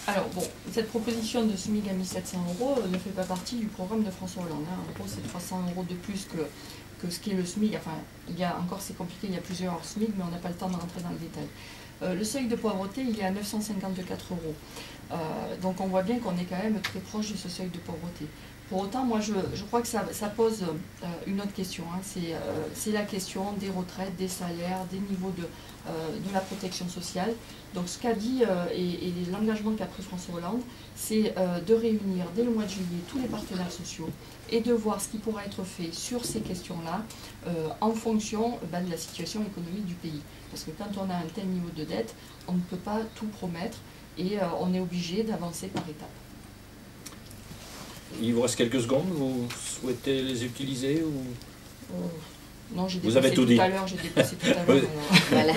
Alors bon, cette proposition de SMIC à 1 700 € ne fait pas partie du programme de François Hollande. Hein. En gros, c'est 300 € de plus que ce qui est le SMIC. Enfin, il y a encore, c'est compliqué, il y a plusieurs SMIC, mais on n'a pas le temps de rentrer dans le détail. Le seuil de pauvreté, il est à 954 €. Donc on voit bien qu'on est quand même très proche de ce seuil de pauvreté. Pour autant, moi, je crois que ça pose une autre question. Hein. C'est la question des retraites, des salaires, des niveaux de la protection sociale. Donc, ce qu'a dit et l'engagement qu'a pris François Hollande, c'est de réunir dès le mois de juillet tous les partenaires sociaux et de voir ce qui pourra être fait sur ces questions-là en fonction de la situation économique du pays. Parce que quand on a un tel niveau de dette, on ne peut pas tout promettre et on est obligé d'avancer par étapes. Il vous reste quelques secondes, vous souhaitez les utiliser ou... Non, j'ai Vous avez tout dit. tout à l'heure, j'ai dépassé tout à l'heure. Voilà.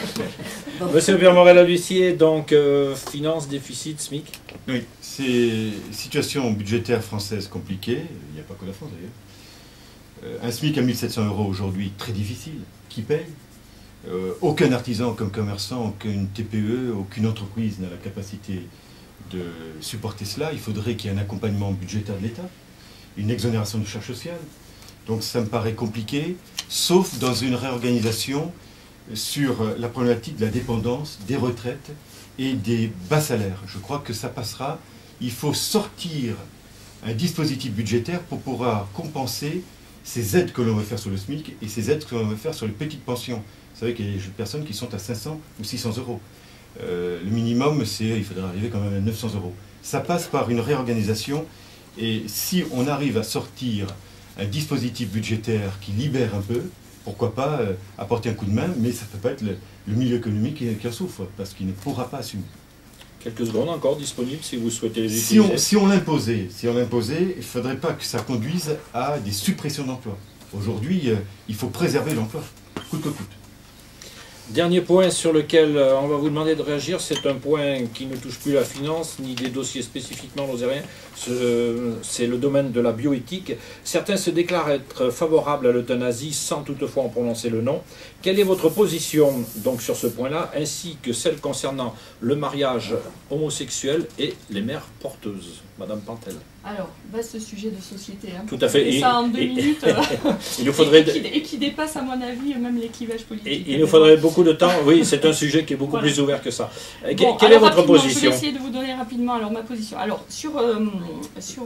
Bon. Monsieur Pierre Morel-Lussier, donc finance, déficit, SMIC. Oui, c'est une situation budgétaire française compliquée, il n'y a pas que la France d'ailleurs. Un SMIC à 1 700 € aujourd'hui, très difficile. Qui paye? Aucun artisan comme commerçant, aucune TPE, aucune entreprise n'a la capacité de supporter cela. Il faudrait qu'il y ait un accompagnement budgétaire de l'État, une exonération de charges sociales. Donc ça me paraît compliqué, sauf dans une réorganisation sur la problématique de la dépendance, des retraites et des bas salaires. Je crois que ça passera. Il faut sortir un dispositif budgétaire pour pouvoir compenser ces aides que l'on veut faire sur le SMIC et ces aides que l'on veut faire sur les petites pensions. Vous savez qu'il y a des personnes qui sont à 500 ou 600 €. Le minimum, il faudrait arriver quand même à 900 €. Ça passe par une réorganisation et si on arrive à sortir un dispositif budgétaire qui libère un peu, pourquoi pas apporter un coup de main, mais ça ne peut pas être le milieu économique qui en souffre, parce qu'il ne pourra pas assumer. Quelques secondes encore disponibles si vous souhaitez les utiliser. Si on l'imposait, il ne faudrait pas que ça conduise à des suppressions d'emplois. Aujourd'hui, il faut préserver l'emploi, coûte que coûte. Dernier point sur lequel on va vous demander de réagir, c'est un point qui ne touche plus la finance, ni des dossiers spécifiquement lozériens, c'est le domaine de la bioéthique. Certains se déclarent être favorables à l'euthanasie sans toutefois en prononcer le nom. Quelle est votre position donc sur ce point-là, ainsi que celle concernant le mariage homosexuel et les mères porteuses? Madame Pantel. Alors, vaste sujet de société. Hein. Tout à fait. Et ça en 2 minutes. Il nous faudrait... et qui dépasse, à mon avis, même les clivages politiques. Il nous faudrait beaucoup de temps. Oui, c'est un sujet qui est beaucoup plus ouvert que ça. Bon, quelle est votre position? Je vais essayer de vous donner rapidement alors, ma position. Alors, sur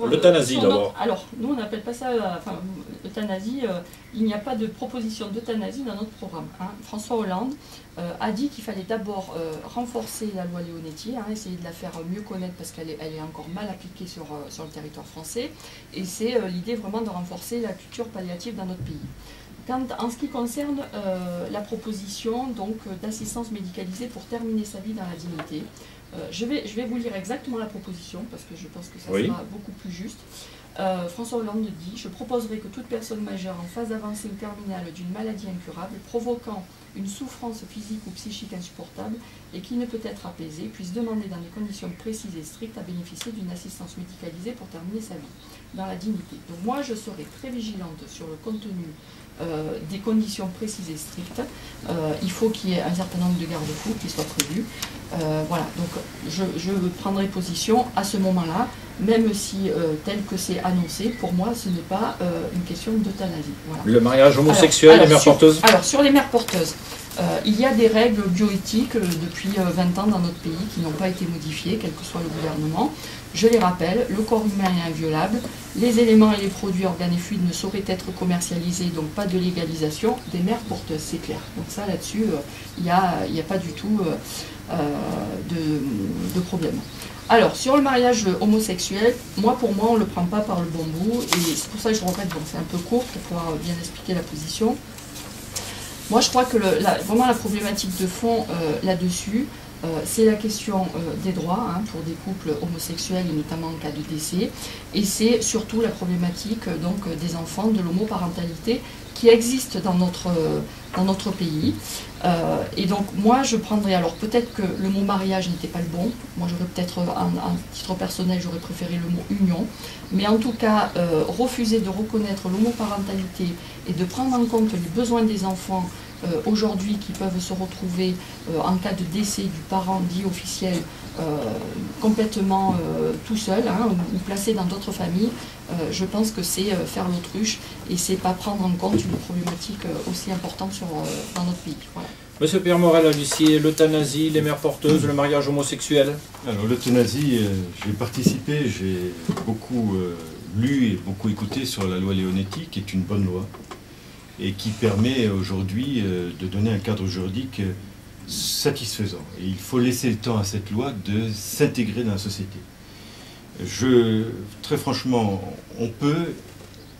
l'euthanasie d'abord. Alors, nous, on n'appelle pas ça euthanasie. Il n'y a pas de proposition d'euthanasie dans notre programme. Hein. François Hollande a dit qu'il fallait d'abord renforcer la loi Leonetti, hein, essayer de la faire mieux connaître parce qu'elle est encore mal appliquée sur le territoire français. Et c'est l'idée vraiment de renforcer la culture palliative dans notre pays. En ce qui concerne la proposition d'assistance médicalisée pour terminer sa vie dans la dignité, je vais vous lire exactement la proposition parce que je pense que ça sera beaucoup plus juste. François Hollande dit « Je proposerai que toute personne majeure en phase avancée ou terminale d'une maladie incurable provoquant une souffrance physique ou psychique insupportable et qui ne peut être apaisée puisse demander dans des conditions précises et strictes à bénéficier d'une assistance médicalisée pour terminer sa vie dans la dignité. » Donc moi je serai très vigilante sur le contenu des conditions précises et strictes. Il faut qu'il y ait un certain nombre de garde-fous qui soient prévus. Voilà, donc je prendrai position à ce moment-là, même si tel que c'est annoncé, pour moi ce n'est pas une question d'euthanasie. Voilà. Le mariage homosexuel, les mères porteuses? Alors sur les mères porteuses, il y a des règles bioéthiques depuis 20 ans dans notre pays qui n'ont pas été modifiées, quel que soit le gouvernement. Je les rappelle, le corps humain est inviolable, les éléments et les produits organes et fluides ne sauraient être commercialisés, donc pas de légalisation des mères porteuses, c'est clair. Donc ça là-dessus, il n'y a pas du tout de problème. Alors, sur le mariage homosexuel, pour moi, on ne le prend pas par le bon bout, et c'est pour ça que je regrette, bon, c'est un peu court pour pouvoir bien expliquer la position. Moi, je crois que vraiment la problématique de fond là-dessus, c'est la question des droits pour des couples homosexuels, et notamment en cas de décès, et c'est surtout la problématique des enfants, de l'homoparentalité, qui existe dans notre pays. Et donc moi je prendrais, alors peut-être que le mot mariage n'était pas le bon, moi j'aurais peut-être, à titre personnel, j'aurais préféré le mot union, mais en tout cas refuser de reconnaître l'homoparentalité et de prendre en compte les besoins des enfants aujourd'hui qui peuvent se retrouver en cas de décès du parent dit officiel complètement tout seul ou placé dans d'autres familles, je pense que c'est faire l'autruche et c'est pas prendre en compte une problématique aussi importante dans notre pays. Voilà. Monsieur Pierre Morel-Lussier, l'euthanasie, les mères porteuses, le mariage homosexuel? Alors l'euthanasie, j'ai participé, j'ai beaucoup lu et beaucoup écouté sur la loi Leonetti, qui est une bonne loi, et qui permet aujourd'hui de donner un cadre juridique satisfaisant. Et il faut laisser le temps à cette loi de s'intégrer dans la société. Très franchement, on peut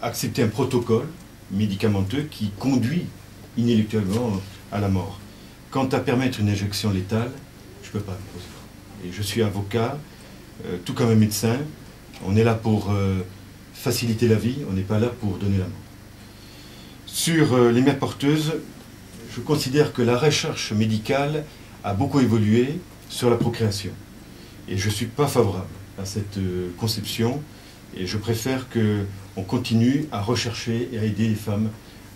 accepter un protocole médicamenteux qui conduit inéluctablement à la mort. Quant à permettre une injection létale, je ne peux pas me poser. Et je suis avocat, tout comme un médecin. On est là pour faciliter la vie, on n'est pas là pour donner la mort. Sur les mères porteuses, je considère que la recherche médicale a beaucoup évolué sur la procréation. Et je ne suis pas favorable à cette conception. Et je préfère qu'on continue à rechercher et à aider les femmes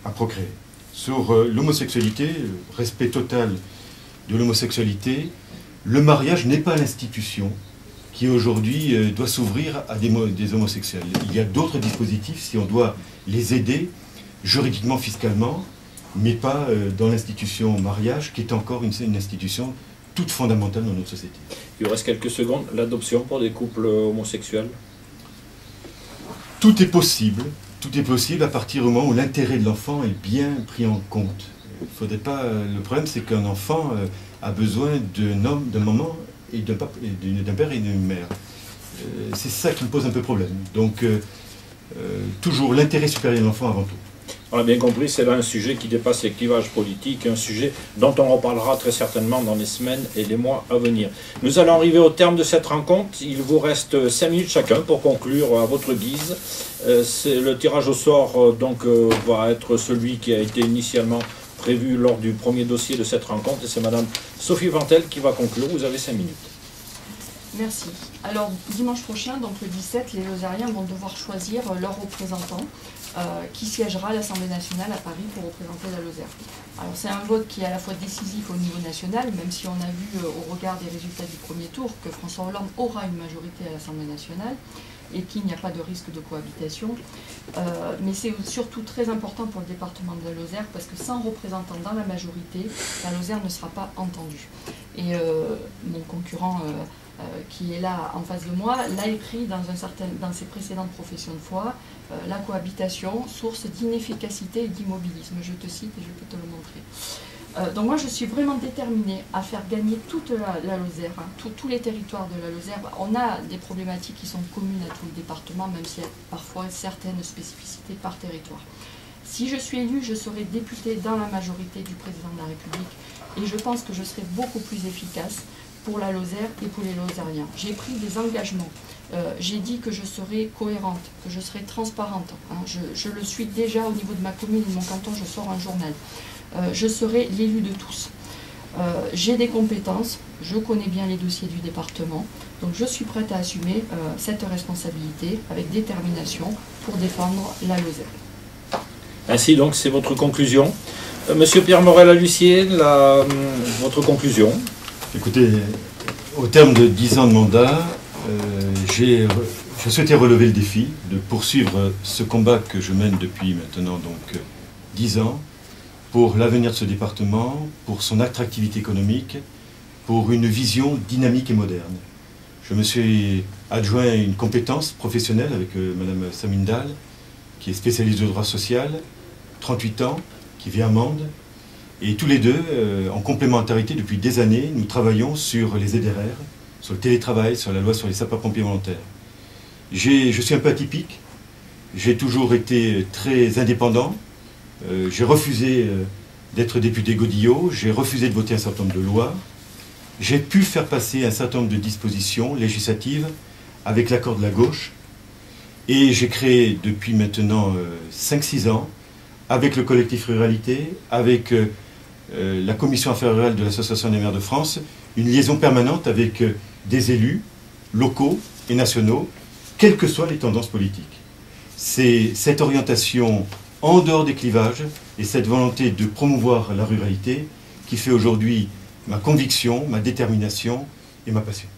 à procréer. Sur l'homosexualité, respect total de l'homosexualité, le mariage n'est pas l'institution qui aujourd'hui doit s'ouvrir à des homosexuels. Il y a d'autres dispositifs si on doit les aider juridiquement, fiscalement, mais pas dans l'institution mariage qui est encore une institution toute fondamentale dans notre société. Il reste quelques secondes. L'adoption pour des couples homosexuels? Tout est possible à partir du moment où l'intérêt de l'enfant est bien pris en compte. Faudrait pas, le problème, c'est qu'un enfant a besoin d'un maman et d'un père et d'une mère. C'est ça qui me pose un peu problème. Donc, toujours l'intérêt supérieur de l'enfant avant tout. On a bien compris, c'est là un sujet qui dépasse les clivages politiques, un sujet dont on reparlera très certainement dans les semaines et les mois à venir. Nous allons arriver au terme de cette rencontre. Il vous reste 5 minutes chacun pour conclure à votre guise. Le tirage au sort va être celui qui a été initialement prévu lors du premier dossier de cette rencontre. Et c'est Madame Sophie Ventel qui va conclure. Vous avez 5 minutes. Merci. Alors, dimanche prochain, donc le 17, les Lozériens vont devoir choisir leur représentant qui siégera à l'Assemblée nationale à Paris pour représenter la Lozère. Alors, c'est un vote qui est à la fois décisif au niveau national, même si on a vu au regard des résultats du premier tour que François Hollande aura une majorité à l'Assemblée nationale et qu'il n'y a pas de risque de cohabitation. Mais c'est surtout très important pour le département de la Lozère parce que sans représentant dans la majorité, la Lozère ne sera pas entendue. Et mon concurrent qui est là en face de moi l'a écrit dans ses précédentes professions de foi, la cohabitation, source d'inefficacité et d'immobilisme. Je te cite et je peux te le montrer. Donc moi je suis vraiment déterminée à faire gagner toute la Lozère, hein, tous les territoires de la Lozère. On a des problématiques qui sont communes à tout le département, même s'il y a parfois certaines spécificités par territoire. Si je suis élue, je serai députée dans la majorité du président de la République et je pense que je serai beaucoup plus efficace pour la Lozère et pour les Lozériens. J'ai pris des engagements. J'ai dit que je serai cohérente, que je serai transparente. Hein. Je le suis déjà au niveau de ma commune et de mon canton, je sors un journal. Je serai l'élu de tous. J'ai des compétences, je connais bien les dossiers du département, donc je suis prête à assumer cette responsabilité avec détermination pour défendre la Lozère. Ainsi donc, c'est votre conclusion. Monsieur Pierre Morel-Alussier, votre conclusion? Écoutez, au terme de 10 ans de mandat, je souhaitais relever le défi de poursuivre ce combat que je mène depuis maintenant donc 10 ans pour l'avenir de ce département, pour son attractivité économique, pour une vision dynamique et moderne. Je me suis adjoint une compétence professionnelle avec Madame Samindal, qui est spécialiste de droit social, 38 ans, qui vit à Mende. Et tous les deux, en complémentarité depuis des années, nous travaillons sur les ZRR, sur le télétravail, sur la loi sur les sapeurs-pompiers volontaires. Je suis un peu atypique, j'ai toujours été très indépendant, j'ai refusé d'être député Godillot, j'ai refusé de voter un certain nombre de lois, j'ai pu faire passer un certain nombre de dispositions législatives avec l'accord de la gauche, et j'ai créé depuis maintenant 5-6 ans, avec le collectif Ruralité, avec la commission affaires rurales de l'Association des maires de France, une liaison permanente avec des élus locaux et nationaux, quelles que soient les tendances politiques. C'est cette orientation en dehors des clivages et cette volonté de promouvoir la ruralité qui fait aujourd'hui ma conviction, ma détermination et ma passion.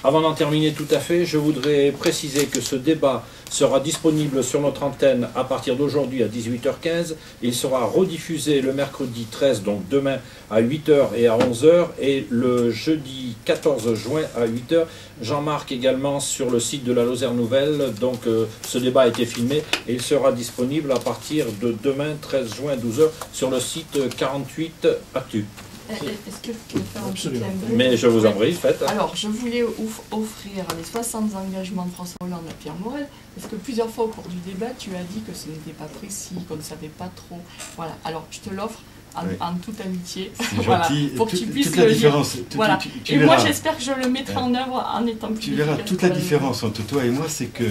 Avant d'en terminer tout à fait, je voudrais préciser que ce débat sera disponible sur notre antenne à partir d'aujourd'hui à 18h15. Il sera rediffusé le mercredi 13, donc demain à 8h et à 11h, et le jeudi 14 juin à 8h. Jean-Marc également sur le site de la Lozère Nouvelle. Donc ce débat a été filmé et il sera disponible à partir de demain 13 juin 12h sur le site 48 Actu. Est-ce que vous pouvez faire un petit clin d'œil ? Mais je vous en prie, faites. Alors, je voulais offrir les 60 engagements de François Hollande à Pierre Morel, parce que plusieurs fois au cours du débat, tu as dit que ce n'était pas précis, qu'on ne savait pas trop. Voilà, alors je te l'offre en toute amitié. Voilà, pour que tu puisses le lire. Voilà. Et moi, j'espère que je le mettrai en œuvre en étant plus. Tu verras, toute la différence entre toi et moi, c'est que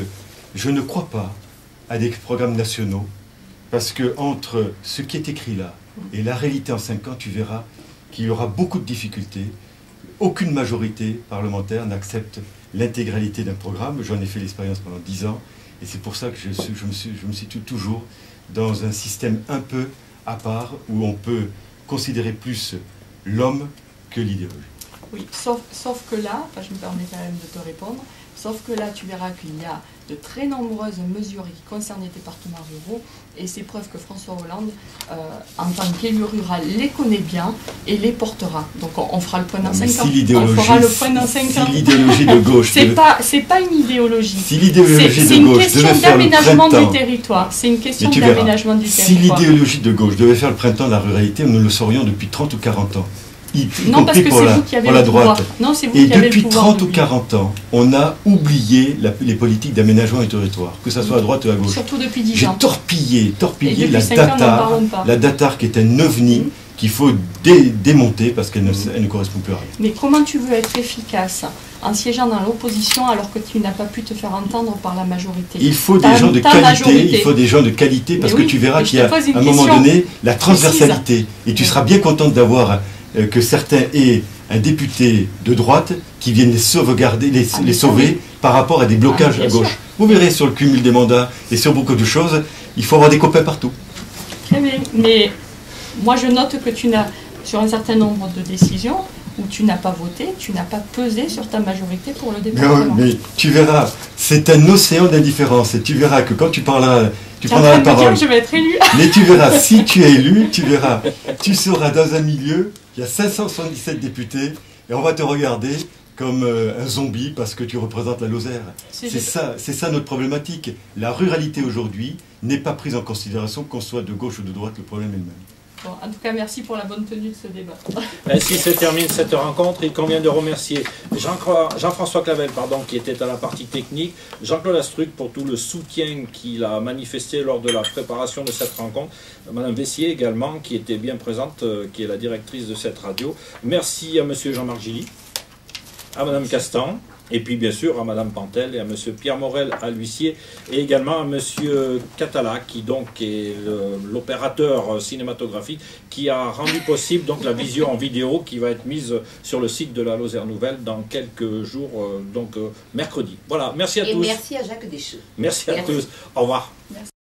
je ne crois pas à des programmes nationaux, parce que entre ce qui est écrit là et la réalité en 5 ans, tu verras qu'il y aura beaucoup de difficultés. Aucune majorité parlementaire n'accepte l'intégralité d'un programme. J'en ai fait l'expérience pendant 10 ans, et c'est pour ça que je me situe toujours dans un système un peu à part, où on peut considérer plus l'homme que l'idéologie. Oui, sauf que là, je me permets quand même de te répondre, sauf que là, tu verras qu'il y a de très nombreuses mesures qui concernent les départements ruraux, et c'est preuve que François Hollande, en tant qu'élu rural, les connaît bien et les portera. Donc on fera le point dans 5 ans. On fera le point dans 5 ans. Si l'idéologie de gauche... c'est pas une idéologie. Si l'idéologie de gauche devait faire le printemps... du territoire. C'est une question d'aménagement du territoire. Si l'idéologie de gauche devait faire le printemps de la ruralité, nous le saurions depuis 30 ou 40 ans. Non, parce que c'est vous qui avez le pouvoir. Non, c'est vous et qui avez depuis le pouvoir 30 ou 40 ans, on a oublié les politiques d'aménagement du territoire, que ce soit à droite ou à gauche. Surtout depuis 10 ans. J'ai torpillé la DATAR, qui est un ovni qu'il faut démonter parce qu'elle ne correspond plus à rien. Mais comment tu veux être efficace en siégeant dans l'opposition alors que tu n'as pas pu te faire entendre par la majorité? Il faut des gens de qualité, il faut des gens de qualité, parce que tu verras qu'il y a à un moment donné la transversalité. Et tu seras bien contente d'avoir que certains aient un député de droite qui vienne les sauvegarder, les sauver par rapport à des blocages à gauche. Vous verrez sur le cumul des mandats et sur beaucoup de choses, il faut avoir des copains partout. Très bien, mais moi je note que tu n'as, sur un certain nombre de décisions, où tu n'as pas voté, tu n'as pas pesé sur ta majorité pour le département. Mais tu verras, c'est un océan d'indifférence, et tu verras que quand tu parleras... Tu prendras la parole. Je vais être élu. Mais tu verras, si tu es élu, tu verras, tu seras dans un milieu, il y a 577 députés, et on va te regarder comme un zombie parce que tu représentes la Lozère. C'est ça notre problématique. La ruralité aujourd'hui n'est pas prise en considération, qu'on soit de gauche ou de droite, le problème est le même. Bon, en tout cas, merci pour la bonne tenue de ce débat. Ainsi se termine cette rencontre. Il convient de remercier Jean-François Clavel, qui était à la partie technique, Jean-Claude Astruc pour tout le soutien qu'il a manifesté lors de la préparation de cette rencontre, Madame Vessier également, qui était bien présente, qui est la directrice de cette radio. Merci à Monsieur Jean-Marc Gilly, à Madame Castan, et puis bien sûr à Madame Pantel et à Monsieur Pierre Morel à l'huissier, et également à Monsieur Catala, qui donc est l'opérateur cinématographique qui a rendu possible donc la vision en vidéo qui va être mise sur le site de la Lozère Nouvelle dans quelques jours, donc mercredi. Voilà, merci à tous. Et merci à Jacques Deschaux. Merci à tous. Au revoir. Merci.